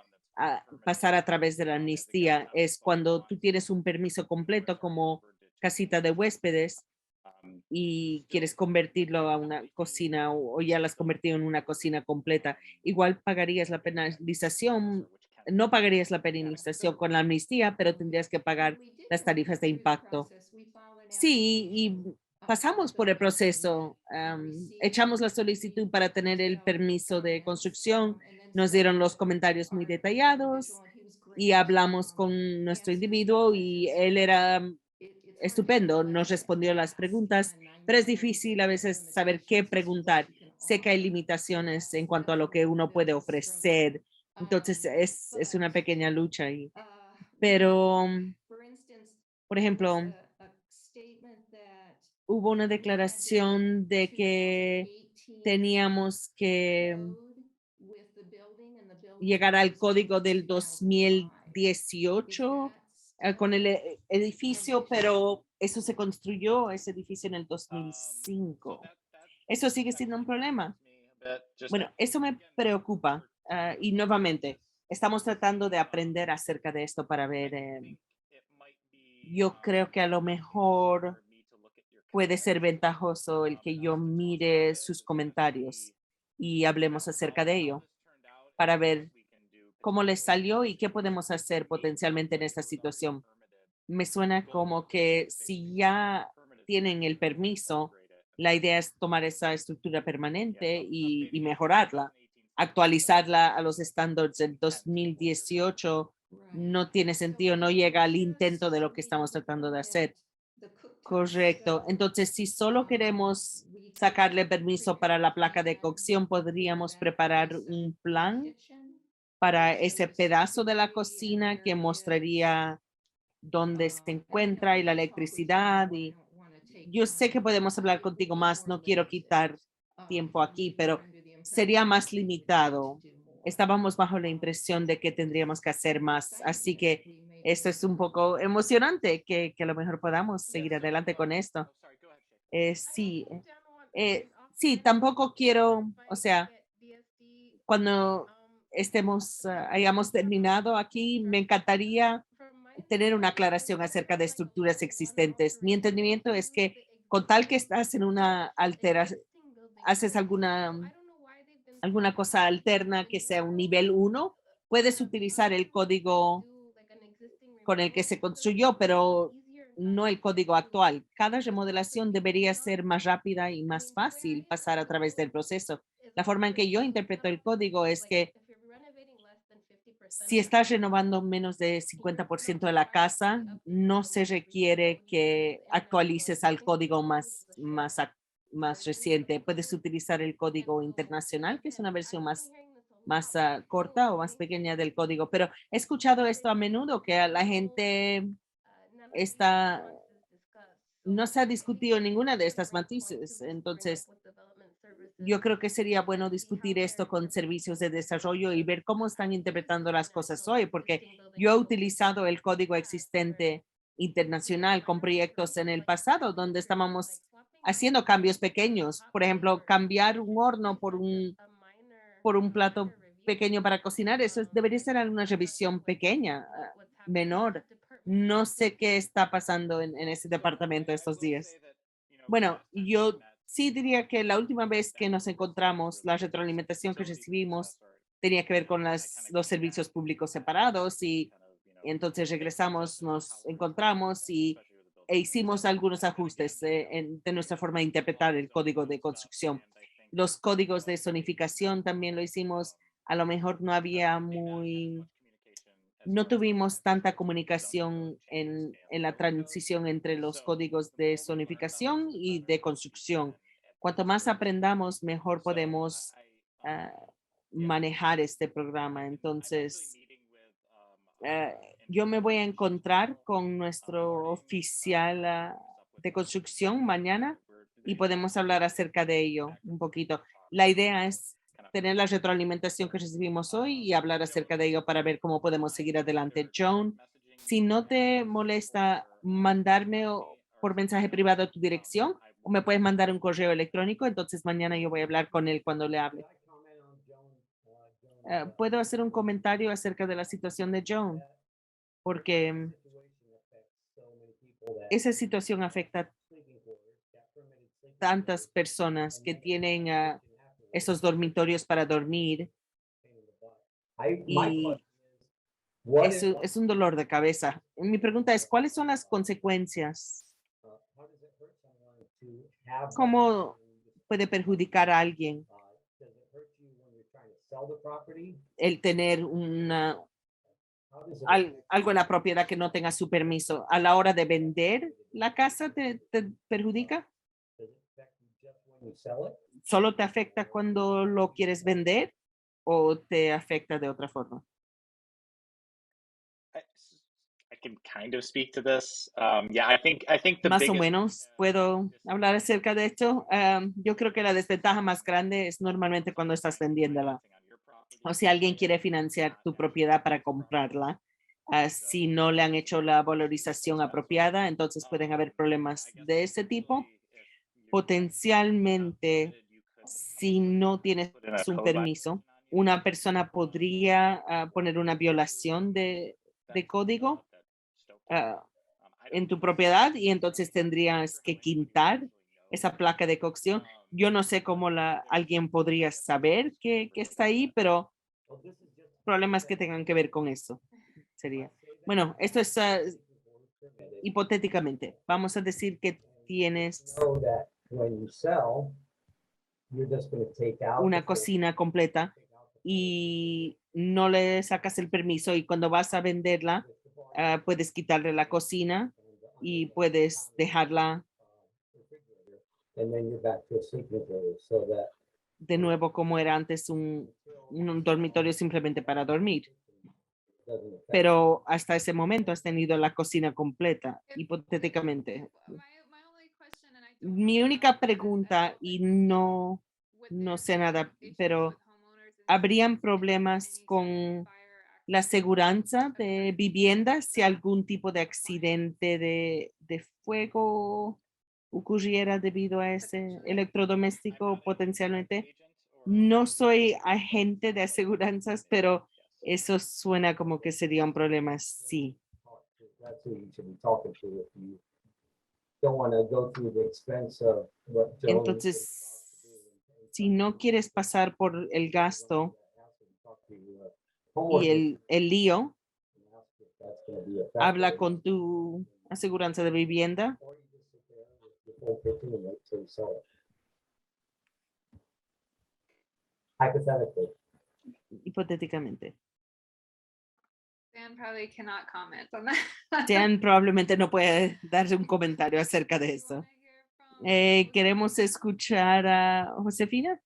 I: pasar a través de la amnistía, es cuando tú tienes un permiso completo como casita de huéspedes y quieres convertirlo a una cocina o ya la has convertido en una cocina completa. Igual pagarías la penalización, no pagarías la penalización con la amnistía, pero tendrías que pagar las tarifas de impacto. Sí, y pasamos por el proceso, echamos la solicitud para tener el permiso de construcción, nos dieron los comentarios muy detallados y hablamos con nuestro individuo y él era estupendo, nos respondió las preguntas, pero es difícil a veces saber qué preguntar. Sé que hay limitaciones en cuanto a lo que uno puede ofrecer, entonces es una pequeña lucha ahí. Pero, por ejemplo, hubo una declaración de que teníamos que llegar al código del 2018 con el edificio, pero eso se construyó, ese edificio en el 2005. Eso sigue siendo un problema. Bueno, eso me preocupa y nuevamente estamos tratando de aprender acerca de esto para ver. Yo creo que a lo mejor puede ser ventajoso el que yo mire sus comentarios y hablemos acerca de ello para ver cómo les salió y qué podemos hacer potencialmente en esta situación. Me suena como que si ya tienen el permiso, la idea es tomar esa estructura permanente y mejorarla, actualizarla a los estándares del 2018. No tiene sentido, no llega al intento de lo que estamos tratando de hacer. Correcto. Entonces, si solo queremos sacarle permiso para la placa de cocción, podríamos preparar un plan para ese pedazo de la cocina que mostraría dónde se encuentra y la electricidad. Y yo sé que podemos hablar contigo más, no quiero quitar tiempo aquí, pero sería más limitado. Estábamos bajo la impresión de que tendríamos que hacer más, así que esto es un poco emocionante que a lo mejor podamos seguir adelante con esto. Sí, sí, tampoco quiero, o sea, cuando hayamos terminado aquí, me encantaría tener una aclaración acerca de estructuras existentes. Mi entendimiento es que con tal que estás en una haces alguna cosa alterna que sea un nivel 1, puedes utilizar el código con el que se construyó, pero no el código actual. Cada remodelación debería ser más rápida y más fácil pasar a través del proceso. La forma en que yo interpreto el código es que Si estás renovando menos de 50% de la casa, no se requiere que actualices al código más reciente. Puedes utilizar el código internacional, que es una versión más corta o más pequeña del código. Pero he escuchado esto a menudo, que a la gente no se ha discutido ninguna de estas matices. Entonces, yo creo que sería bueno discutir esto con servicios de desarrollo y ver cómo están interpretando las cosas hoy, porque yo he utilizado el código existente internacional con proyectos en el pasado donde estábamos haciendo cambios pequeños. Por ejemplo, cambiar un horno por un plato pequeño para cocinar, debería ser una revisión pequeña, menor. No sé qué está pasando en ese departamento estos días. Bueno, yo sí diría que la última vez que nos encontramos, la retroalimentación que recibimos tenía que ver con los servicios públicos separados y entonces regresamos, nos encontramos e hicimos algunos ajustes de nuestra forma de interpretar el código de construcción. Los códigos de zonificación también lo hicimos. A lo mejor no tuvimos tanta comunicación en la transición entre los códigos de zonificación y de construcción. Cuanto más aprendamos, mejor podemos manejar este programa. Entonces, yo me voy a encontrar con nuestro oficial de construcción mañana y podemos hablar acerca de ello un poquito. La idea es tener la retroalimentación que recibimos hoy y hablar acerca de ello para ver cómo podemos seguir adelante. Joan, si no te molesta mandarme por mensaje privado tu dirección o me puedes mandar un correo electrónico, entonces mañana yo voy a hablar con él cuando le hable. ¿Puedo hacer un comentario acerca de la situación de Joan? Porque esa situación afecta a tantas personas que tienen esos dormitorios para dormir y es un dolor de cabeza. Mi pregunta es, ¿cuáles son las consecuencias? ¿Cómo puede perjudicar a alguien el tener algo en la propiedad que no tenga su permiso? ¿A la hora de vender la casa te perjudica? ¿Solo te afecta cuando lo quieres vender o te afecta de otra forma?
C: I can kind of speak to this. Yeah, I think the
I: Más o
C: biggest
I: menos puedo hablar acerca de esto. Yo creo que la desventaja más grande es normalmente cuando estás vendiéndola. O si alguien quiere financiar tu propiedad para comprarla, si no le han hecho la valorización apropiada, entonces pueden haber problemas de ese tipo. Potencialmente, si no tienes un permiso, una persona podría poner una violación de código en tu propiedad y entonces tendrías que quitar esa placa de cocción. Yo no sé cómo alguien podría saber que está ahí, pero problemas que tengan que ver con eso sería. Bueno, esto es hipotéticamente. Vamos a decir que tienes una cocina completa y no le sacas el permiso y cuando vas a venderla, puedes quitarle la cocina y puedes dejarla de nuevo como era antes un dormitorio simplemente para dormir. Pero hasta ese momento has tenido la cocina completa, hipotéticamente. Mi única pregunta, y no sé nada, pero ¿habrían problemas con la seguridad de viviendas si algún tipo de accidente de fuego ocurriera debido a ese electrodoméstico potencialmente? No soy agente de aseguranzas, pero eso suena como que sería un problema, sí. Entonces, si no quieres pasar por el gasto y el lío, habla con tu aseguranza de vivienda. Hipotéticamente.
F: Dan probably cannot comment on that.
I: Dan probablemente no puede darse un comentario acerca de eso. Queremos escuchar a Josefina.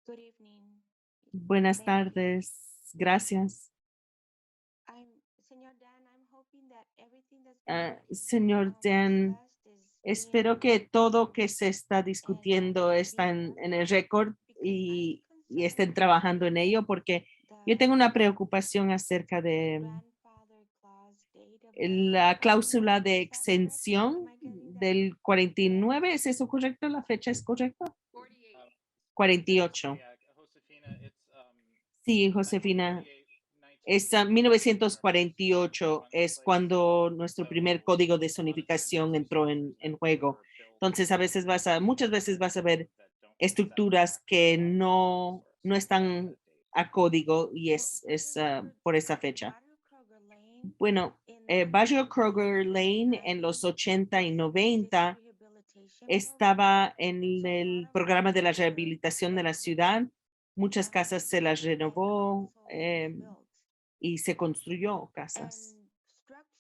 K: Good evening.
I: Buenas
K: Thank you.
I: tardes. Gracias.
K: Señor Dan, I'm hoping that everything that's
I: Señor Dan, espero que todo que se está discutiendo está en el récord y estén trabajando en ello, porque yo tengo una preocupación acerca de la cláusula de exención del 49. ¿Es eso correcto? ¿La fecha es correcta? 48. Sí, Josefina. Es 1948 es cuando nuestro primer código de zonificación entró en juego. Entonces, muchas veces vas a ver estructuras que no están a código y es por esa fecha. Bueno, Barrio Kroger Lane en los 80 y 90 estaba en el programa de la rehabilitación de la ciudad. Muchas casas se las renovó y se construyó casas.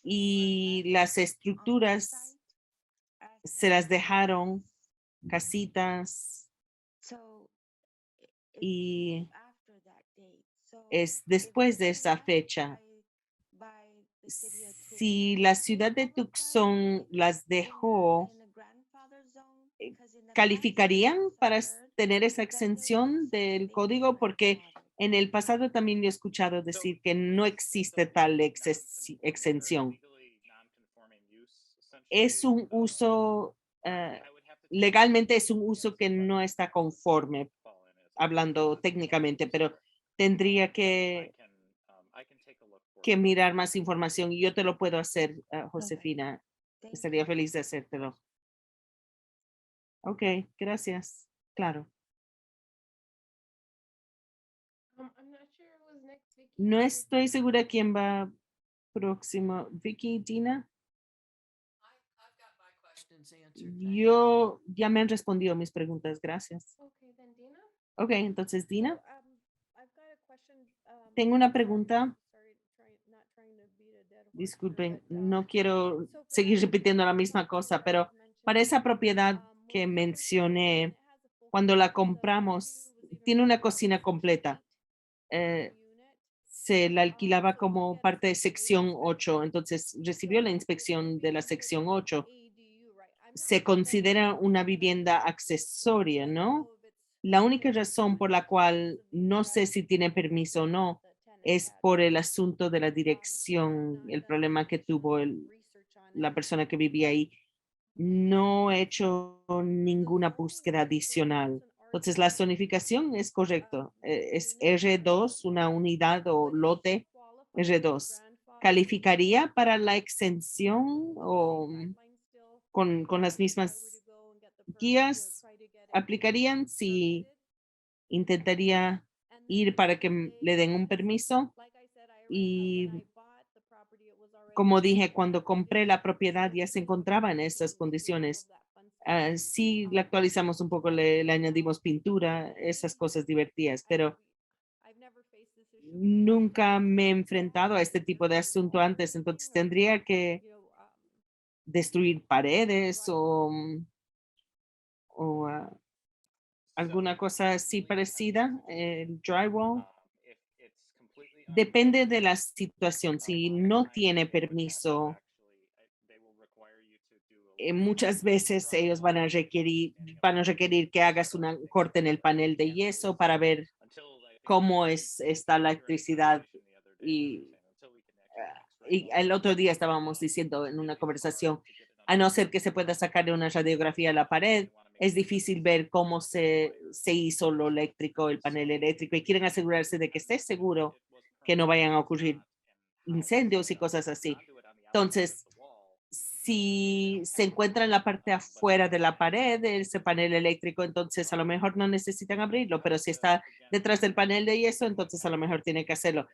I: Y las estructuras se las dejaron casitas y es después de esa fecha. Si la ciudad de Tucson las dejó, ¿calificarían para tener esa exención del código? Porque en el pasado también he escuchado decir que no existe tal exención. Es un uso, legalmente es un uso que no está conforme, hablando técnicamente, pero tendría que mirar más información y yo te lo puedo hacer, Josefina. Estaría feliz de hacértelo. Ok, gracias. Claro.
B: I'm not sure who was next, Vicky.
I: No estoy segura quién va próximo. Vicky, Dina.
H: I've got my questions answered.
I: Yo ya me han respondido mis preguntas. Gracias.
B: Okay, then Dina.
I: Ok, entonces Dina.
G: I've got a question,
I: Tengo una
G: sorry,
I: pregunta.
G: not trying to beat a dead horse here,
I: Disculpen,
G: but,
I: no quiero
G: so for
I: seguir
G: that
I: repitiendo la misma
G: property
I: cosa,
G: that
I: pero
G: was mentioned,
I: para esa propiedad que
G: when we purchased it,
I: mencioné,
G: it has a full
I: cuando la
G: house, but the
I: compramos,
G: property was even
I: tiene una
G: rented out
I: cocina
G: as Section
I: completa.
G: 8
I: Eh,
G: unit.
I: Se la alquilaba
G: So we
I: como
G: get a
I: parte de
G: Section 8
I: sección
G: inspection.
I: 8, entonces recibió la
G: So it
I: inspección
G: would
I: de
G: be
I: la
G: considered
I: sección
G: like an
I: 8.
G: ADU, right? I'm not
I: Se
G: sure that
I: considera
G: it's
I: una
G: like
I: vivienda
G: that.
I: accesoria,
G: I don't
I: ¿no?
G: know if it's
I: La única
G: considered
I: razón por
G: that
I: la cual
G: because of
I: no
G: the
I: sé si tiene permiso o no
G: the tenant
I: es
G: had.
I: por el asunto de la
G: So I've
I: dirección,
G: not
I: el
G: done
I: problema que tuvo
G: additional research on
I: la
G: it.
I: persona que vivía ahí. No he hecho ninguna
G: The zoning
I: búsqueda
G: for
I: adicional.
G: use an
I: Entonces, la
G: R2,
I: zonificación es correcto. Es
G: unit,
I: R2, una unidad o
G: but it
I: lote
G: qualifies as
I: R2.
G: grandfathered
I: ¿Calificaría para la exención o
G: guidelines still
I: con las
G: if I
I: mismas
G: were to go and get the permit,
I: guías
G: try to get it
I: aplicarían si
G: permitted?
I: intentaría
G: And
I: ir
G: then
I: para que le den un permiso?
G: like I said, I
I: Y
G: when I bought the property, it was already
I: como
G: in
I: dije,
G: that
I: cuando compré la propiedad ya
G: condition,
I: se
G: so
I: encontraba en
G: we
I: esas
G: changed, we removed
I: condiciones.
G: that fence line.
I: Sí, la actualizamos un poco, le añadimos pintura, esas cosas divertidas, pero
G: I've never faced this issue before,
I: nunca me he enfrentado a este tipo de asunto antes, entonces tendría que
G: you know,
I: destruir paredes o alguna cosa así parecida, el drywall. Depende de la situación. Si no tiene permiso, muchas veces ellos van a requerir que hagas una corte en el panel de yeso para ver cómo está la electricidad. Y el otro día estábamos diciendo en una conversación, a no ser que se pueda sacar una radiografía a la pared, es difícil ver cómo se hizo lo eléctrico, el panel eléctrico, y quieren asegurarse de que esté seguro que no vayan a ocurrir incendios y cosas así. Entonces, si se encuentra en la parte afuera de la pared, ese panel eléctrico, entonces a lo mejor no necesitan abrirlo, pero si está detrás del panel de yeso, entonces a lo mejor tiene que hacerlo.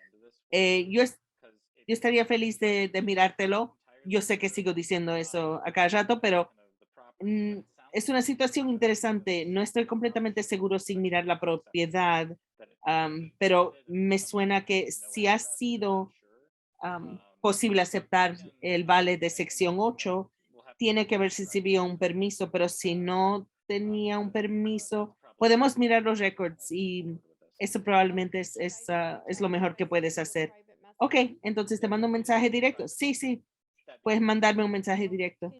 I: Yo estaría feliz de mirártelo. Yo sé que sigo diciendo eso a cada rato, pero es una situación interesante. No estoy completamente seguro sin mirar la propiedad, pero me suena que si ha sido posible aceptar el vale de sección 8, tiene que ver si recibió un permiso, pero si no tenía un permiso, podemos mirar los récords y eso probablemente es lo mejor que puedes hacer. Ok, entonces te mando un mensaje directo. Sí, sí, puedes mandarme un mensaje directo.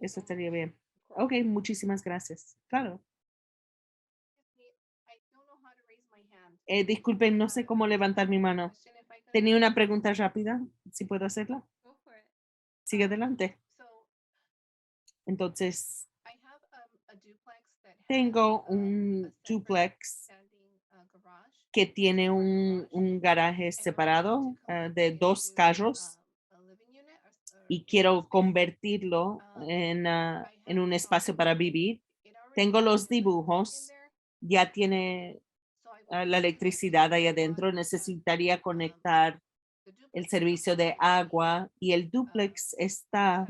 I: Eso estaría bien. Ok, muchísimas gracias. Claro. Disculpen, no sé cómo levantar mi mano. Tenía una pregunta rápida, si puedo hacerla. Sigue adelante. Entonces, tengo un duplex que tiene un garaje separado de 2 carros y quiero convertirlo en un espacio para vivir. Tengo los dibujos, ya tiene la electricidad ahí adentro. Necesitaría conectar el servicio de agua y el dúplex está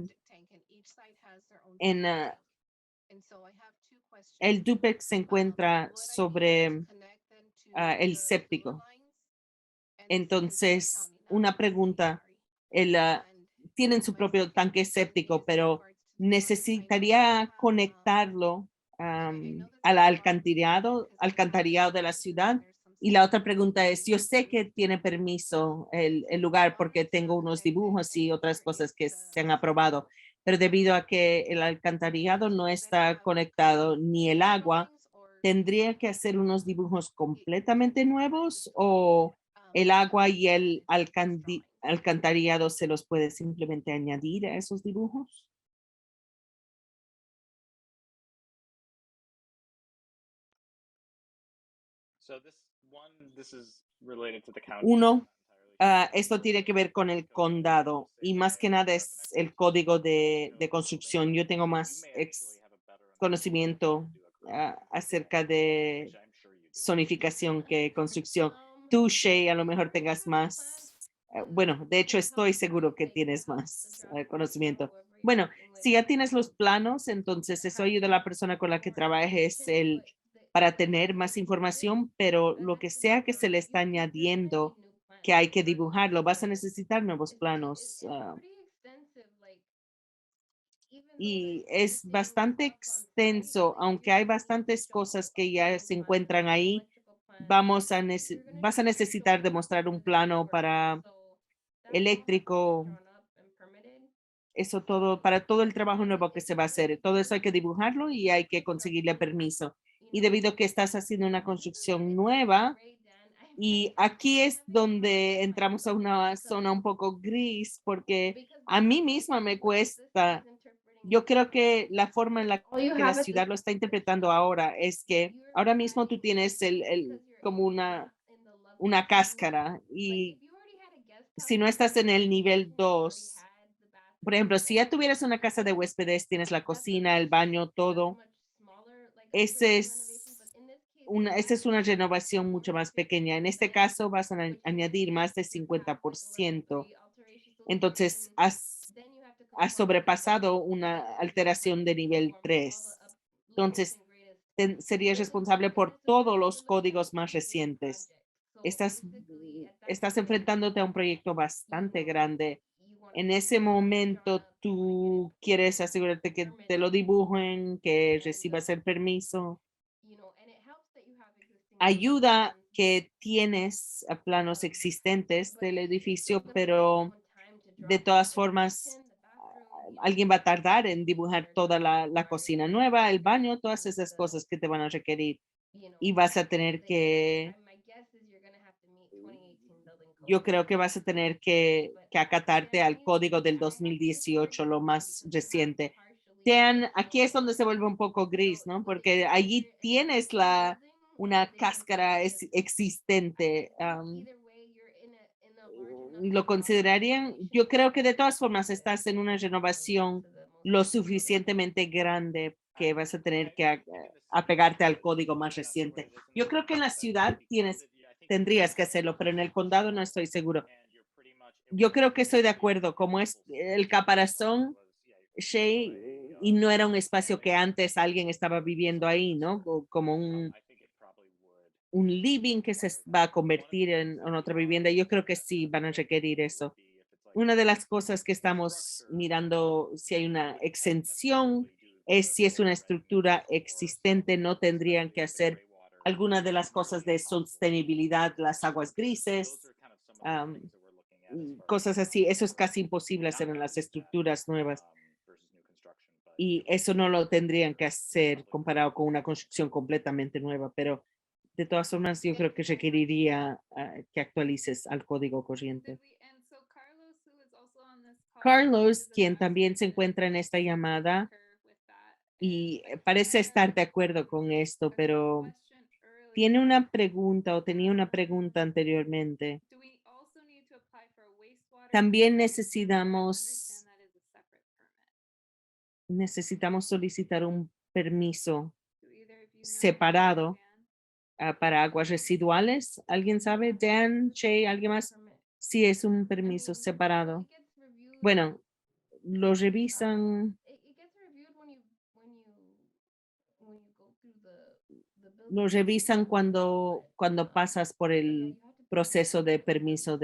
I: en el dúplex se encuentra sobre el séptico. Entonces, una pregunta, tienen su propio tanque séptico, pero necesitaría conectarlo al alcantarillado de la ciudad. Y la otra pregunta es, yo sé que tiene permiso el lugar porque tengo unos dibujos y otras cosas que se han aprobado, pero debido a que el alcantarillado no está conectado ni el agua, ¿tendría que hacer unos dibujos completamente nuevos o el agua y el alcantarillado se los puede simplemente añadir a esos dibujos? Uno, esto tiene que ver con el condado y más que nada es el código de construcción. Yo tengo más conocimiento acerca de zonificación que construcción. Tú, Shay, a lo mejor tengas más. Bueno, de hecho estoy seguro que tienes más conocimiento. Bueno, si ya tienes los planos, entonces eso ayuda a la persona con la que trabajes para tener más información, pero lo que sea que se le está añadiendo que hay que dibujarlo, vas a necesitar nuevos planos. Y es bastante extenso, aunque hay bastantes cosas que ya se encuentran ahí. Vas a necesitar demostrar un plano para eléctrico, eso todo, para todo el trabajo nuevo que se va a hacer. Todo eso hay que dibujarlo y hay que conseguirle permiso. Y debido a que estás haciendo una construcción nueva, y aquí es donde entramos a una zona un poco gris, porque a mí misma me cuesta. Yo creo que la forma en la que la ciudad lo está interpretando ahora es que ahora mismo tú tienes como una cáscara y si no estás en el nivel 2, por ejemplo, si ya tuvieras una casa de huéspedes, tienes la cocina, el baño, todo, esa es una renovación mucho más pequeña. En este caso vas a añadir más de 50%. Entonces, has sobrepasado una alteración de nivel 3. Entonces, serías responsable por todos los códigos más recientes. Estás enfrentándote a un proyecto bastante grande. En ese momento, tú quieres asegurarte que te lo dibujen, que recibas el permiso. Ayuda que tienes planos existentes del edificio, pero de todas formas, alguien va a tardar en dibujar toda la cocina nueva, el baño, todas esas cosas que te van a requerir. Y vas a tener que, yo creo que vas a tener que acatarte al código del 2018, lo más reciente. Aquí es donde se vuelve un poco gris, ¿no? Porque allí tienes una cáscara existente. Lo considerarían, yo creo que de todas formas estás en una renovación lo suficientemente grande que vas a tener que apegarte al código más reciente. Yo creo que en la ciudad tendrías que hacerlo, pero en el condado no estoy seguro. Yo creo que estoy de acuerdo, como es el caparazón, Shay, y no era un espacio que antes alguien estaba viviendo ahí, ¿no? Como un living que se va a convertir en otra vivienda. Yo creo que sí van a requerir eso. Una de las cosas que estamos mirando si hay una exención es si es una estructura existente, no tendrían que hacer algunas de las cosas de sostenibilidad, las aguas grises, cosas así. Eso es casi imposible hacer en las estructuras nuevas. Y eso no lo tendrían que hacer comparado con una construcción completamente nueva, pero de todas formas yo creo que requeriría que actualices al código corriente. Carlos, quien también se encuentra en esta llamada y parece estar de acuerdo con esto, pero tiene una pregunta o tenía una pregunta anteriormente. También necesitamos solicitar un permiso separado para aguas residuales. ¿Alguien sabe? Dan, Shay, ¿alguien más? Sí, es un permiso separado. Bueno, lo revisan. Lo revisan cuando pasas por el proceso de permiso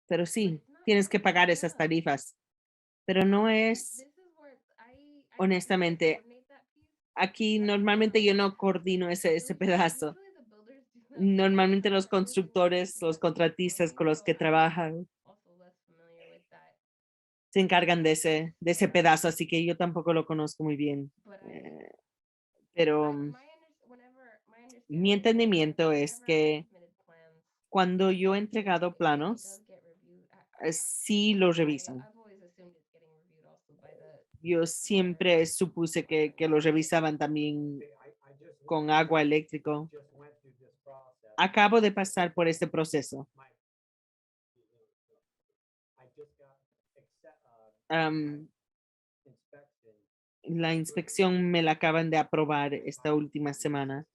I: pero sí, tienes que pagar esas tarifas. Pero no es, honestamente, aquí normalmente yo no coordino ese pedazo. Normalmente los constructores, los contratistas con los que trabajan se encargan de ese pedazo, así que yo tampoco lo conozco muy bien. Pero mi entendimiento es que cuando yo he entregado planos, sí los revisan. Yo siempre supuse que los revisaban también con agua eléctrico. Acabo de pasar por este proceso. La inspección me la acaban de aprobar esta última semana.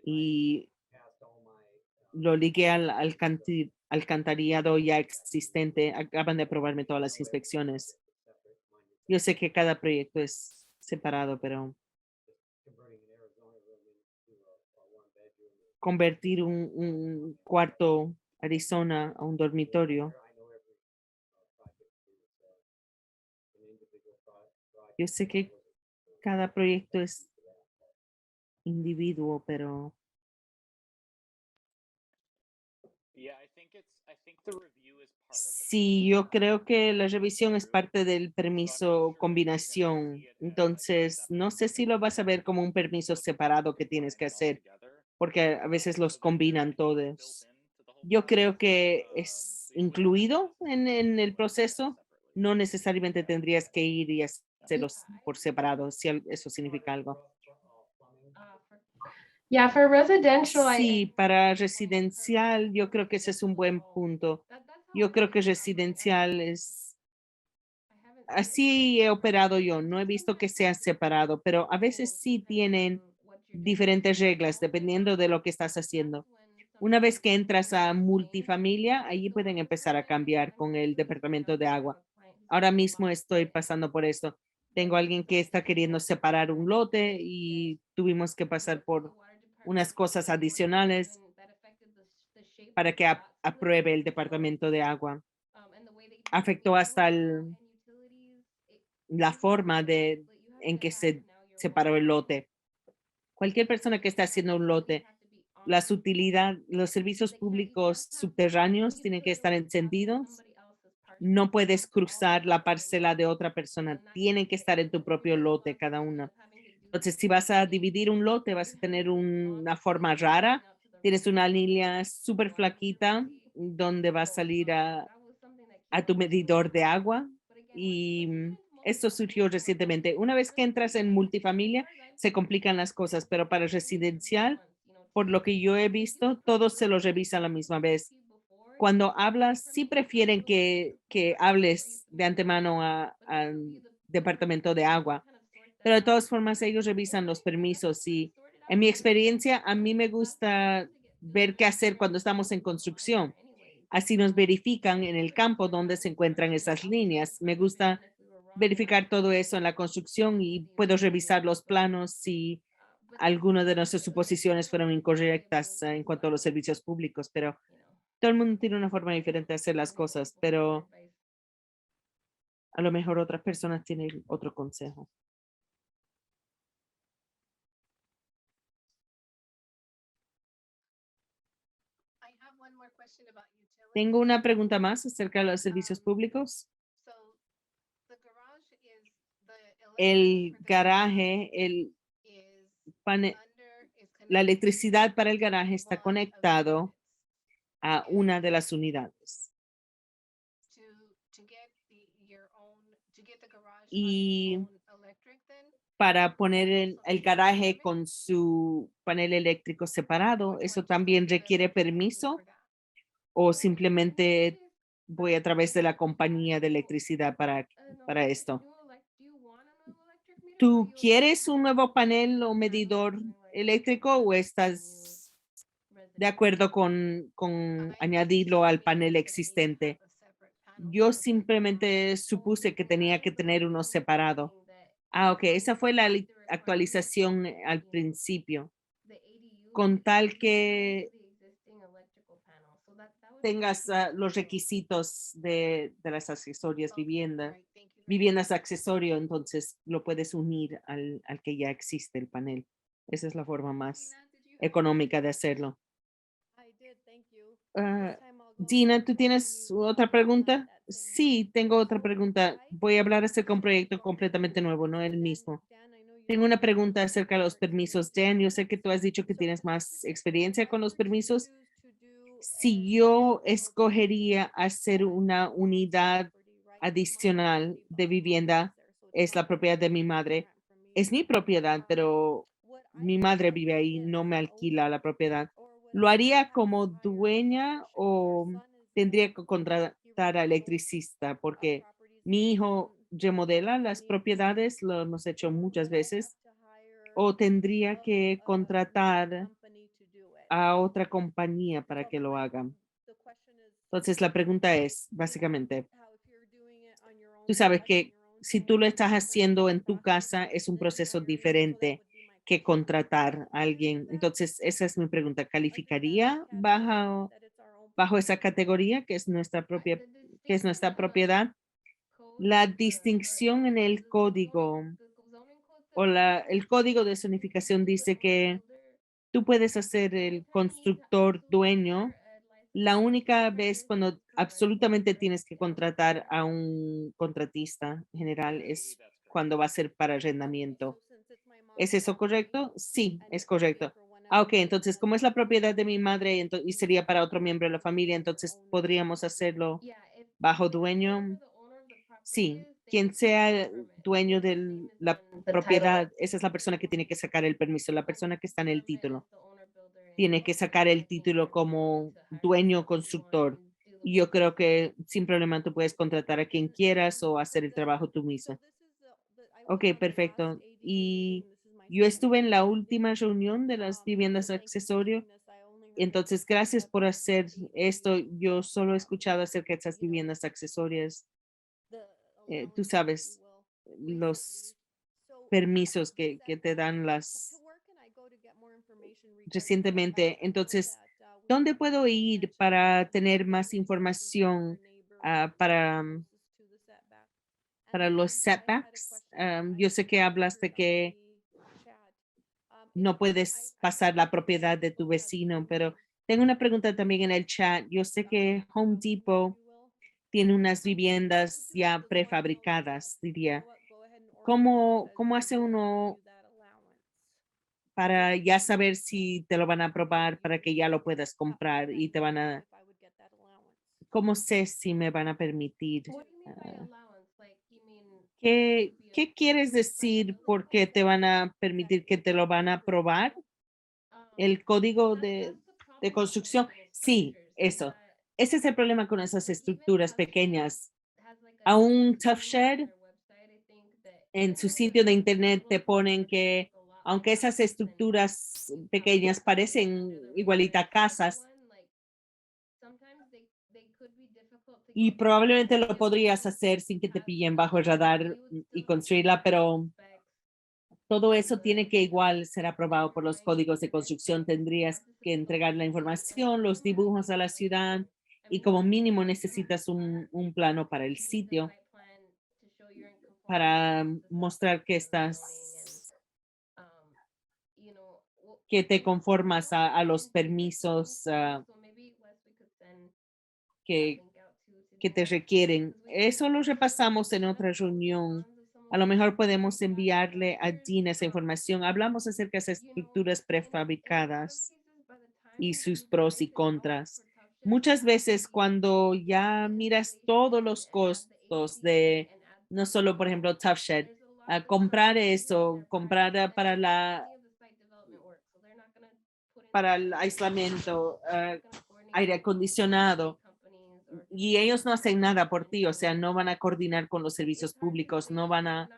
I: Y lo ligué al alcantarillado ya existente. Acaban de aprobarme todas las inspecciones. Yo sé que cada proyecto es separado, pero convertir un cuarto Arizona a un dormitorio. Yo sé que cada proyecto es individuo, pero sí, yo creo que la revisión es parte del permiso combinación. Entonces, no sé si lo vas a ver como un permiso separado que tienes que hacer, porque a veces los combinan todos. Yo creo que es incluido en el proceso. No necesariamente tendrías que ir y hacerlos por separado, si eso significa algo.
B: Yeah, for residential,
I: Sí, para residencial, yo creo que ese es un buen punto. Yo creo que residencial es, así he operado yo, no he visto que sea separado, pero a veces sí tienen diferentes reglas dependiendo de lo que estás haciendo. Una vez que entras a multifamilia, allí pueden empezar a cambiar con el departamento de agua. Ahora mismo estoy pasando por esto. Tengo alguien que está queriendo separar un lote y tuvimos que pasar por unas cosas adicionales para que apruebe el departamento de agua. Afectó hasta la forma en que se separó el lote. Cualquier persona que esté haciendo un lote, las utilidades, los servicios públicos subterráneos tienen que estar encendidos. No puedes cruzar la parcela de otra persona. Tienen que estar en tu propio lote cada una. Entonces, si vas a dividir un lote, vas a tener una forma rara. Tienes una línea súper flaquita donde va a salir a tu medidor de agua. Y esto surgió recientemente. Una vez que entras en multifamilia, se complican las cosas, pero para residencial, por lo que yo he visto, todos se los revisan la misma vez. Cuando hablas, sí prefieren que hables de antemano al departamento de agua, pero de todas formas ellos revisan los permisos y en mi experiencia a mí me gusta ver qué hacer cuando estamos en construcción, Así nos verifican en el campo donde se encuentran esas líneas. Me gusta verificar todo eso en la construcción y puedo revisar los planos si algunas de nuestras suposiciones fueron incorrectas en cuanto a los servicios públicos, pero todo el mundo tiene una forma diferente de hacer las cosas, pero a lo mejor otras personas tienen otro consejo. Tengo una pregunta más acerca de los servicios públicos. El garaje, la electricidad para el garaje está conectado a una de las unidades. Y para poner el garaje con su panel eléctrico separado, ¿eso también requiere permiso? ¿O simplemente voy a través de la compañía de electricidad para esto? ¿Tú quieres un nuevo panel o medidor eléctrico o estás de acuerdo con añadirlo al panel existente? Yo simplemente supuse que tenía que tener uno separado. Ok, esa fue la actualización al principio. Con tal que tengas los requisitos de las accesorias viviendas accesorio, entonces lo puedes unir al que ya existe el panel. Esa es la forma más económica de hacerlo. Dina, ¿tú tienes otra pregunta? Sí, tengo otra pregunta. Voy a hablar acerca de un proyecto completamente nuevo, no el mismo. Tengo una pregunta acerca de los permisos. Dan, yo sé que tú has dicho que tienes más experiencia con los permisos. Si yo escogería hacer una unidad adicional de vivienda, es la propiedad de mi madre. Es mi propiedad, pero mi madre vive ahí, no me alquila la propiedad. ¿Lo haría como dueña o tendría que contratar a electricista? Porque mi hijo remodela las propiedades, lo hemos hecho muchas veces, o tendría que contratar a otra compañía para que lo hagan. Entonces, la pregunta es, básicamente, tú sabes que si tú lo estás haciendo en tu casa, es un proceso diferente que contratar a alguien. Entonces, esa es mi pregunta. ¿Calificaría bajo esa categoría que es nuestra propiedad? La distinción en el código o el código de zonificación dice que tú puedes hacer el constructor dueño la única vez cuando absolutamente tienes que contratar a un contratista general es cuando va a ser para arrendamiento. ¿Es eso correcto? Sí, es correcto. Ok, entonces como es la propiedad de mi madre y sería para otro miembro de la familia, entonces podríamos hacerlo bajo dueño. Sí, quien sea dueño de la propiedad, esa es la persona que tiene que sacar el permiso, la persona que está en el título tiene que sacar el título como dueño constructor. Y yo creo que sin problema tú puedes contratar a quien quieras o hacer el trabajo tú mismo. Ok, perfecto. Y yo estuve en la última reunión de las viviendas accesorio. Entonces, gracias por hacer esto. Yo solo he escuchado acerca de esas viviendas accesorias. Tú sabes, los permisos que te dan recientemente. Entonces, ¿dónde puedo ir para tener más información para los setbacks? Yo sé que hablaste que no puedes pasar la propiedad de tu vecino, pero tengo una pregunta también en el chat. Yo sé que Home Depot tiene unas viviendas ya prefabricadas, diría. ¿Cómo hace uno para ya saber si te lo van a aprobar para que ya lo puedas comprar y ¿cómo sé si me van a permitir? ¿Qué quieres decir porque te van a permitir que te lo van a aprobar? ¿El código de construcción? Sí, eso. Ese es el problema con esas estructuras pequeñas. A un Tough Shed, en su sitio de internet te ponen que aunque esas estructuras pequeñas parecen igualita casas, Y probablemente lo podrías hacer sin que te pillen bajo el radar y construirla, pero todo eso tiene que igual ser aprobado por los códigos de construcción. Tendrías que entregar la información, los dibujos a la ciudad y como mínimo necesitas un plano para el sitio para mostrar que que te conformas a los permisos que te requieren. Eso lo repasamos en otra reunión. A lo mejor podemos enviarle a Dean esa información. Hablamos acerca de esas estructuras prefabricadas y sus pros y contras. Muchas veces cuando ya miras todos los costos de, no solo por ejemplo Tough Shed, comprar eso, comprar para el aislamiento, aire acondicionado, y ellos no hacen nada por ti, o sea, no van a coordinar con los servicios públicos, no van a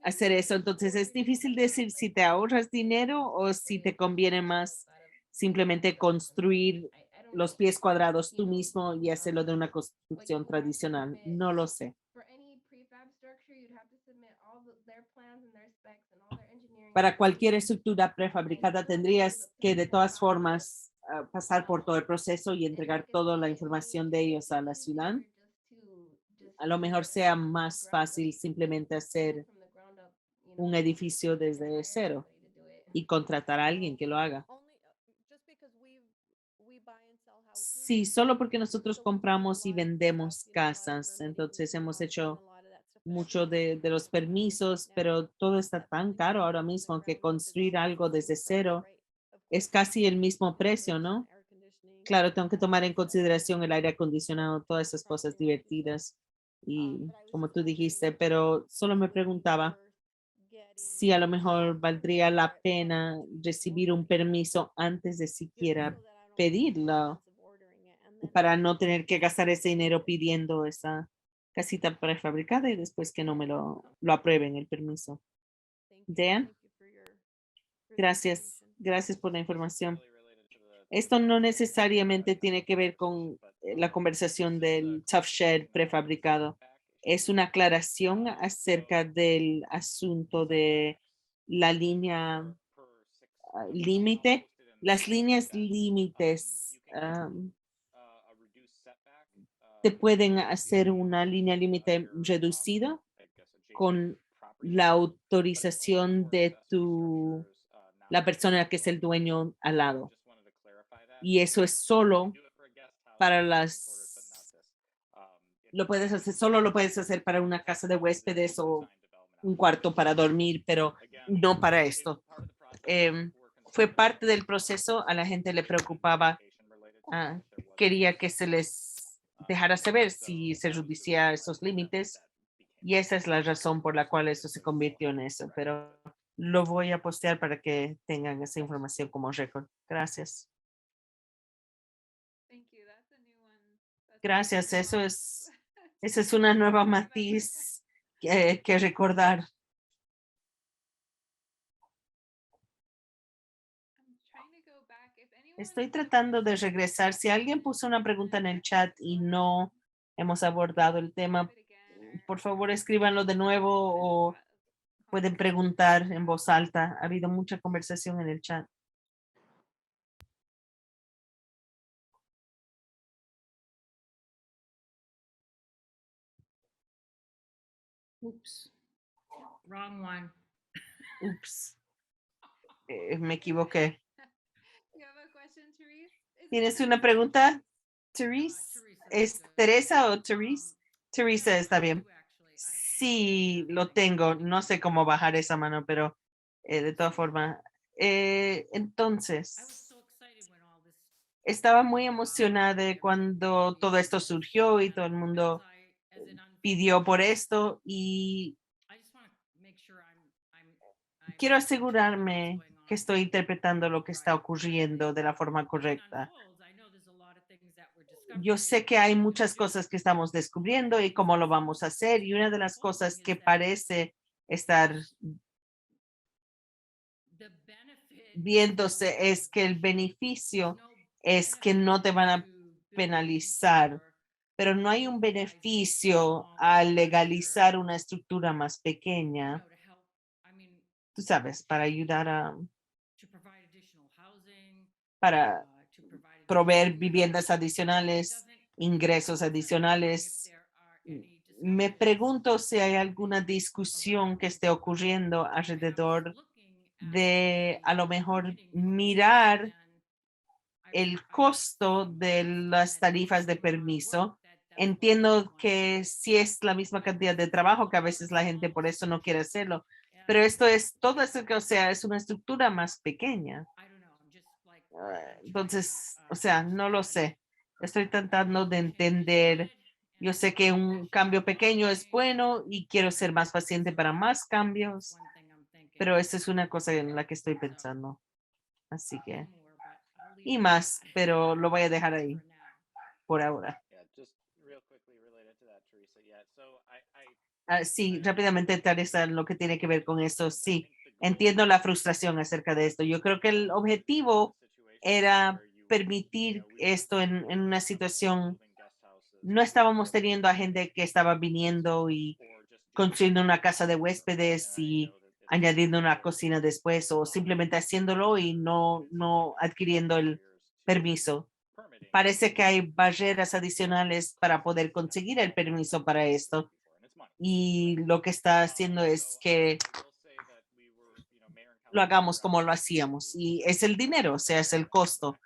I: hacer eso. Entonces es difícil decir si te ahorras dinero o si te conviene más simplemente construir los pies cuadrados tú mismo y hacerlo de una construcción tradicional. No lo sé. Para cualquier estructura prefabricada tendrías que de todas formas pasar por todo el proceso y entregar toda la información de ellos a la ciudad. A lo mejor sea más fácil simplemente hacer un edificio desde cero y contratar a alguien que lo haga. Sí, solo porque nosotros compramos y vendemos casas, entonces hemos hecho mucho de los permisos, pero todo está tan caro ahora mismo que construir algo desde cero es casi el mismo precio, ¿no? Claro, tengo que tomar en consideración el aire acondicionado, todas esas cosas divertidas y como tú dijiste, pero solo me preguntaba si a lo mejor valdría la pena recibir un permiso antes de siquiera pedirlo para no tener que gastar ese dinero pidiendo esa casita prefabricada y después que no me lo aprueben el permiso. Dan, gracias. Gracias por la información. Esto no necesariamente tiene que ver con la conversación del Tough Shed prefabricado. Es una aclaración acerca del asunto de la línea límite. Las líneas límites te pueden hacer una línea límite reducida con la autorización de la persona que es el dueño al lado. Y eso es solo para lo puedes hacer, solo lo puedes hacer para una casa de huéspedes o un cuarto para dormir, pero no para esto. Fue parte del proceso, a la gente le preocupaba, quería que se les dejara saber si se reducía esos límites y esa es la razón por la cual eso se convirtió en eso, pero lo voy a postear para que tengan esa información como récord. Gracias. Gracias, esa es una nueva matiz que recordar. Estoy tratando de regresar. Si alguien puso una pregunta en el chat y no hemos abordado el tema, por favor escríbanlo de nuevo o pueden preguntar en voz alta. Ha habido mucha conversación en el chat.
H: Oops. Wrong one.
I: Ups. Me equivoqué. ¿Tienes una pregunta, Therese? ¿Es Teresa o Therese? Teresa está bien. Sí, lo tengo. No sé cómo bajar esa mano, pero de todas formas. Entonces, estaba muy emocionada cuando todo esto surgió y todo el mundo pidió por esto y quiero asegurarme que estoy interpretando lo que está ocurriendo de la forma correcta. Yo sé que hay muchas cosas que estamos descubriendo y cómo lo vamos a hacer. Y una de las cosas que parece estar viéndose es que el beneficio es que no te van a penalizar pero no hay un beneficio al legalizar una estructura más pequeña, tú sabes, para ayudar para proveer viviendas adicionales, ingresos adicionales. Me pregunto si hay alguna discusión que esté ocurriendo alrededor de a lo mejor mirar el costo de las tarifas de permiso. Entiendo que sí es la misma cantidad de trabajo, que a veces la gente por eso no quiere hacerlo, pero esto es todo eso que, o sea, es una estructura más pequeña. Entonces, o sea, no lo sé. Estoy tratando de entender. Yo sé que un cambio pequeño es bueno y quiero ser más paciente para más cambios, pero esa es una cosa en la que estoy pensando. Así que, y más, pero lo voy a dejar ahí por ahora.
C: Yeah, just real quickly related to that, Teresa. Yeah, so
I: Sí, rápidamente, Teresa, lo que tiene que ver con esto. Sí, entiendo la frustración acerca de esto. Yo creo que el objetivo era permitir esto en una situación. No estábamos teniendo a gente que estaba viniendo y construyendo una casa de huéspedes y añadiendo una cocina después, o simplemente haciéndolo y no adquiriendo el permiso. Parece que hay barreras adicionales para poder conseguir el permiso para esto. Y lo que está haciendo es que lo hagamos como lo hacíamos. Y es el dinero, o sea, es el costo.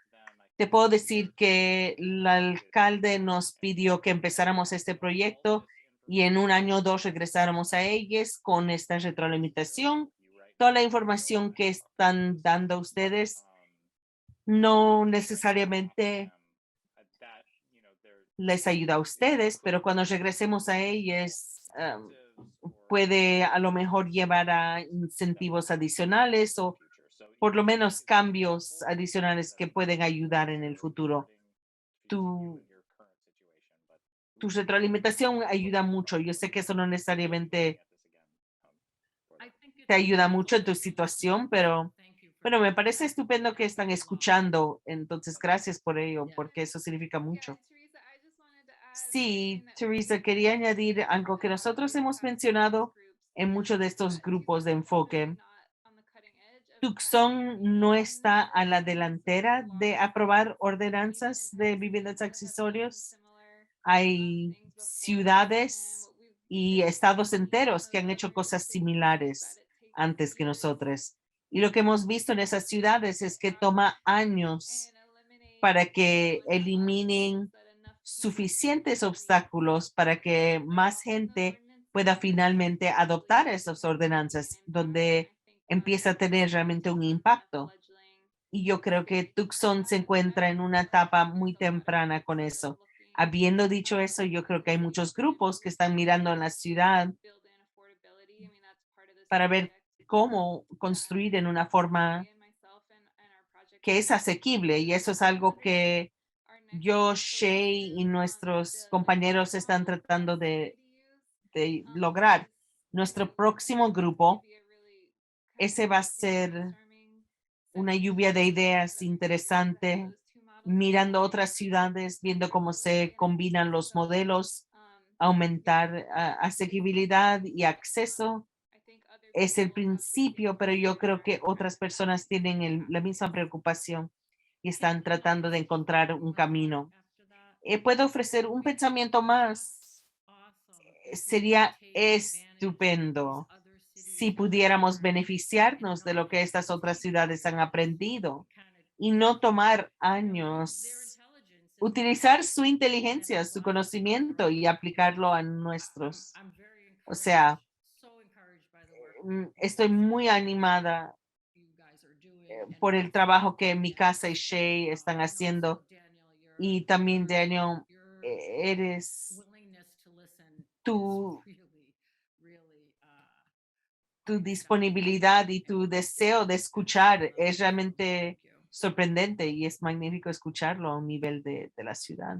I: Te puedo decir que el alcalde nos pidió que empezáramos este proyecto y en un año o dos regresáramos a ellos con esta retroalimentación. Toda la información que están dando ustedes no necesariamente les ayuda a ustedes, pero cuando regresemos a ellos, puede a lo mejor llevar a incentivos adicionales o por lo menos cambios adicionales que pueden ayudar en el futuro. Tu retroalimentación ayuda mucho. Yo sé que eso no necesariamente te ayuda mucho en tu situación, pero me parece estupendo que están escuchando. Entonces, gracias por ello, porque eso significa mucho. Sí, Teresa, quería añadir algo que nosotros hemos mencionado en muchos de estos grupos de enfoque. Tucson no está a la delantera de aprobar ordenanzas de viviendas accesorios. Hay ciudades y estados enteros que han hecho cosas similares antes que nosotros. Y lo que hemos visto en esas ciudades es que toma años para que eliminen suficientes obstáculos para que más gente pueda finalmente adoptar esas ordenanzas, donde empieza a tener realmente un impacto. Y yo creo que Tucson se encuentra en una etapa muy temprana con eso. Habiendo dicho eso, yo creo que hay muchos grupos que están mirando en la ciudad para ver cómo construir en una forma que es asequible. Y eso es algo que yo, Shay y nuestros compañeros están tratando de lograr. Nuestro próximo grupo, ese va a ser una lluvia de ideas interesante, mirando otras ciudades, viendo cómo se combinan los modelos, aumentar asequibilidad y acceso. Es el principio, pero yo creo que otras personas tienen la misma preocupación y están tratando de encontrar un camino. Puedo ofrecer un pensamiento más. Sería estupendo si pudiéramos beneficiarnos de lo que estas otras ciudades han aprendido y no tomar años, utilizar su inteligencia, su conocimiento y aplicarlo a nuestros. O sea, estoy muy animada por el trabajo que mi casa y Shay están haciendo. Y también, Daniel, eres tu disponibilidad y tu deseo de escuchar es realmente sorprendente y es magnífico escucharlo a un nivel de la ciudad.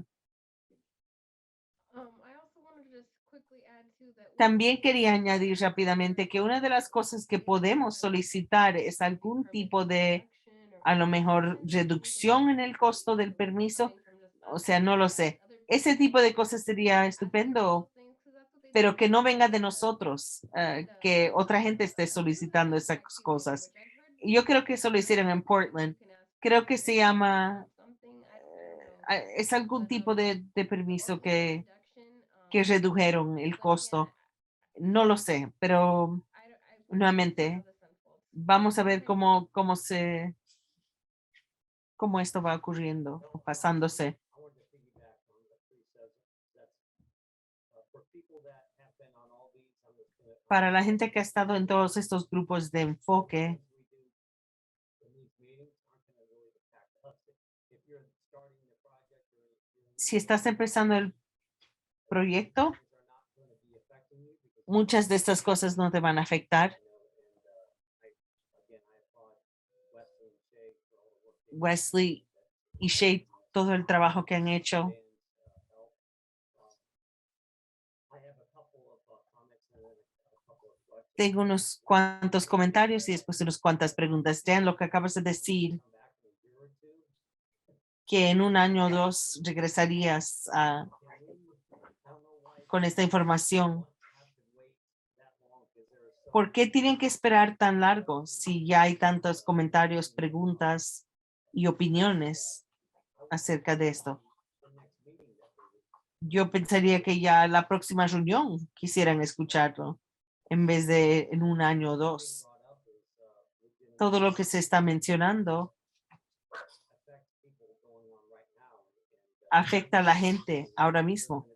I: También quería añadir rápidamente que una de las cosas que podemos solicitar es algún tipo de, a lo mejor, reducción en el costo del permiso. O sea, no lo sé. Ese tipo de cosas sería estupendo, pero que no venga de nosotros, que otra gente esté solicitando esas cosas. Yo creo que eso lo hicieron en Portland. Creo que se llama, es algún tipo de permiso que redujeron el costo. No lo sé, pero nuevamente vamos a ver cómo esto va ocurriendo, pasándose. Para la gente que ha estado en todos estos grupos de enfoque, si estás empezando el proyecto, muchas de estas cosas no te van a afectar. Wesley y Shay, todo el trabajo que han hecho. Tengo unos cuantos comentarios y después unas cuantas preguntas. Dan, lo que acabas de decir, que en 1 año o 2 regresarías con esta información. ¿Por qué tienen que esperar tan largo si ya hay tantos comentarios, preguntas y opiniones acerca de esto? Yo pensaría que ya la próxima reunión quisieran escucharlo en vez de en 1 año o 2. Todo lo que se está mencionando afecta a la gente ahora mismo.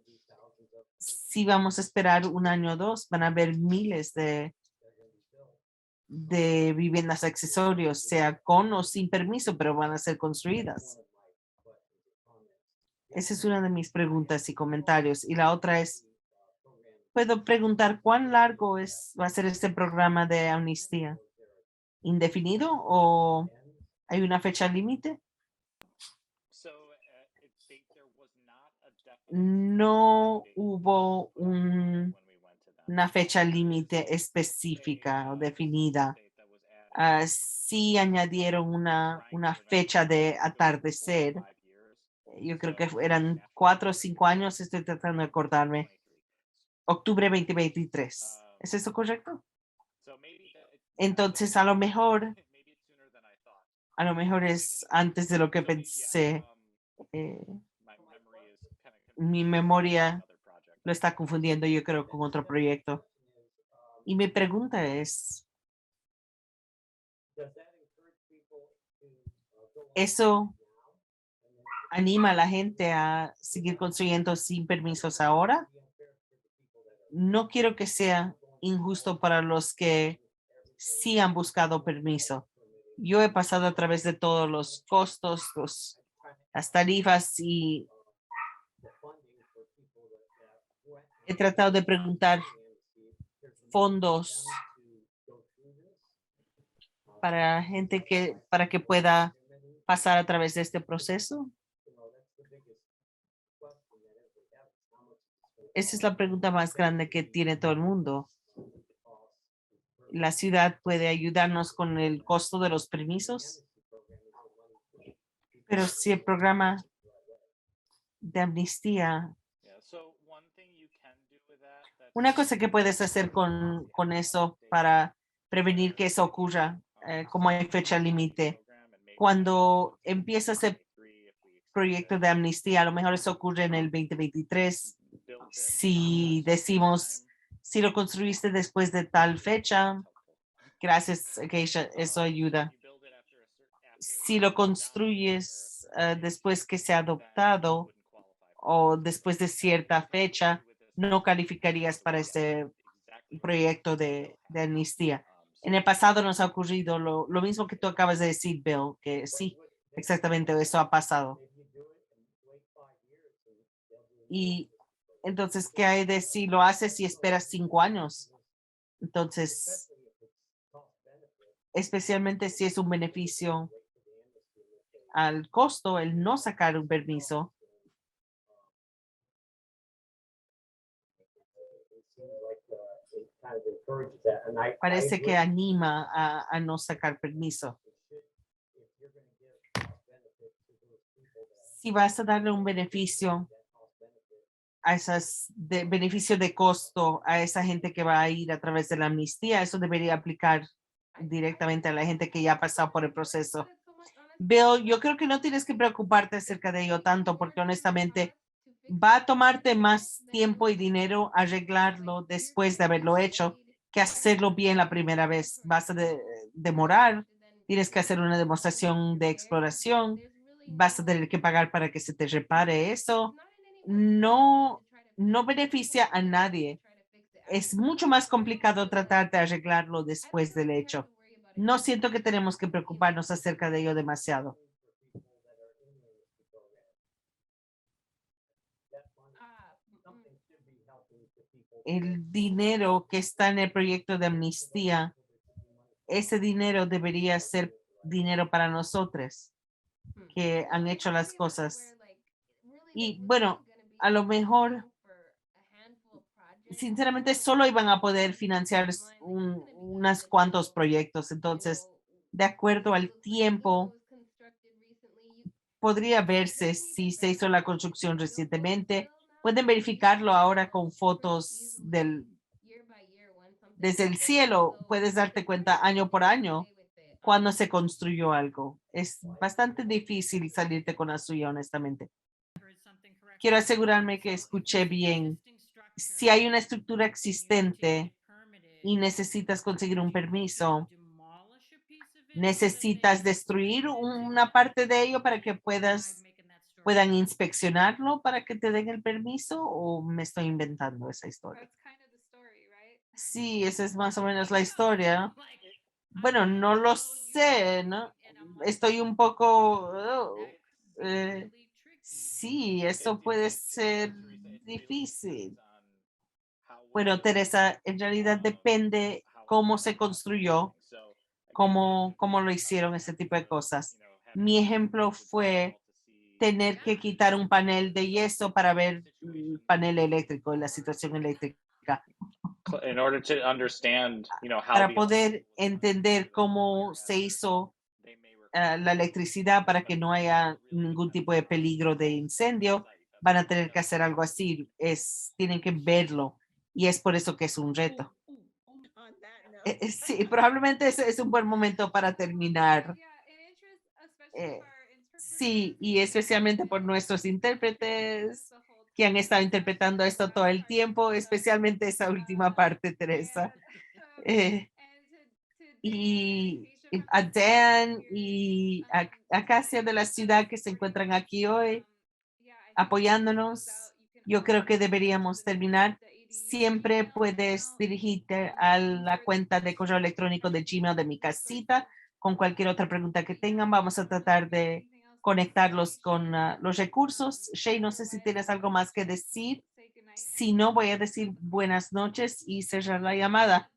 I: Si vamos a esperar 1 año o 2, van a haber miles de viviendas accesorios, sea con o sin permiso, pero van a ser construidas. Esa es una de mis preguntas y comentarios. Y la otra es, ¿puedo preguntar cuán largo va a ser este programa de amnistía? ¿Indefinido o hay una fecha límite? No hubo una fecha límite específica o definida. Sí añadieron una fecha de atardecer. Yo creo que eran 4 o 5 años, estoy tratando de acordarme. Octubre 2023. ¿Es eso correcto? Entonces, a lo mejor es antes de lo que pensé. Mi memoria lo está confundiendo, yo creo, con otro proyecto. Y mi pregunta es, ¿eso anima a la gente a seguir construyendo sin permisos ahora? No quiero que sea injusto para los que sí han buscado permiso. Yo he pasado a través de todos los costos, las tarifas y he tratado de preguntar fondos para gente para que pueda pasar a través de este proceso. Esa es la pregunta más grande que tiene todo el mundo. ¿La ciudad puede ayudarnos con el costo de los permisos? Pero si el programa de amnistía, una cosa que puedes hacer con eso para prevenir que eso ocurra, como hay fecha límite, cuando empiezas el proyecto de amnistía, a lo mejor eso ocurre en el 2023. Si decimos, si lo construiste después de tal fecha, gracias, Keisha, eso ayuda. Si lo construyes después que se ha adoptado o después de cierta fecha, no calificarías para ese proyecto de amnistía. En el pasado nos ha ocurrido lo mismo que tú acabas de decir, Bill, que sí, exactamente eso ha pasado. Y entonces, ¿qué hay de si lo haces y esperas 5 años? Entonces, especialmente si es un beneficio al costo, el no sacar un permiso. Parece que anima a no sacar permiso. Si vas a darle un beneficio a esas de beneficios de costo a esa gente que va a ir a través de la amnistía. Eso debería aplicar directamente a la gente que ya ha pasado por el proceso. Bill, yo creo que no tienes que preocuparte acerca de ello tanto, porque honestamente va a tomarte más tiempo y dinero arreglarlo después de haberlo hecho que hacerlo bien la primera vez. Vas a demorar, tienes que hacer una demostración de exploración, vas a tener que pagar para que se te repare eso. No beneficia a nadie. Es mucho más complicado tratar de arreglarlo después del hecho. No siento que tenemos que preocuparnos acerca de ello demasiado. El dinero que está en el proyecto de amnistía, ese dinero debería ser dinero para nosotros que han hecho las cosas. Y bueno, a lo mejor, sinceramente, solo iban a poder financiar unos cuantos proyectos. Entonces, de acuerdo al tiempo, podría verse si se hizo la construcción recientemente. Pueden verificarlo ahora con fotos desde el cielo. Puedes darte cuenta año por año cuando se construyó algo. Es bastante difícil salirte con la suya, honestamente. Quiero asegurarme que escuché bien. Si hay una estructura existente y necesitas conseguir un permiso, necesitas destruir una parte de ello para que puedan inspeccionarlo para que te den el permiso, o me estoy inventando esa historia.
F: That's kind of the story, right?
I: Sí, esa es más o menos la historia. Bueno, no lo sé, ¿no? Estoy un poco... sí, eso puede ser difícil. Bueno, Teresa, en realidad depende cómo se construyó, cómo lo hicieron, ese tipo de cosas. Mi ejemplo fue tener que quitar un panel de yeso para ver el panel eléctrico y la situación eléctrica.
C: In order to understand, how
I: Para poder entender cómo se hizo la electricidad para que no haya ningún tipo de peligro de incendio, van a tener que hacer algo así. Tienen que verlo y es por eso que es un reto. Sí, probablemente ese es un buen momento para terminar. Sí, y especialmente por nuestros intérpretes que han estado interpretando esto todo el tiempo, especialmente esa última parte, Teresa. Y a Dan y a Casia de la ciudad que se encuentran aquí hoy apoyándonos. Yo creo que deberíamos terminar. Siempre puedes dirigirte a la cuenta de correo electrónico de Gmail de Mi Casita con cualquier otra pregunta que tengan. Vamos a tratar de conectarlos con los recursos. Shay, no sé si tienes algo más que decir. Si no, voy a decir buenas noches y cerrar la llamada.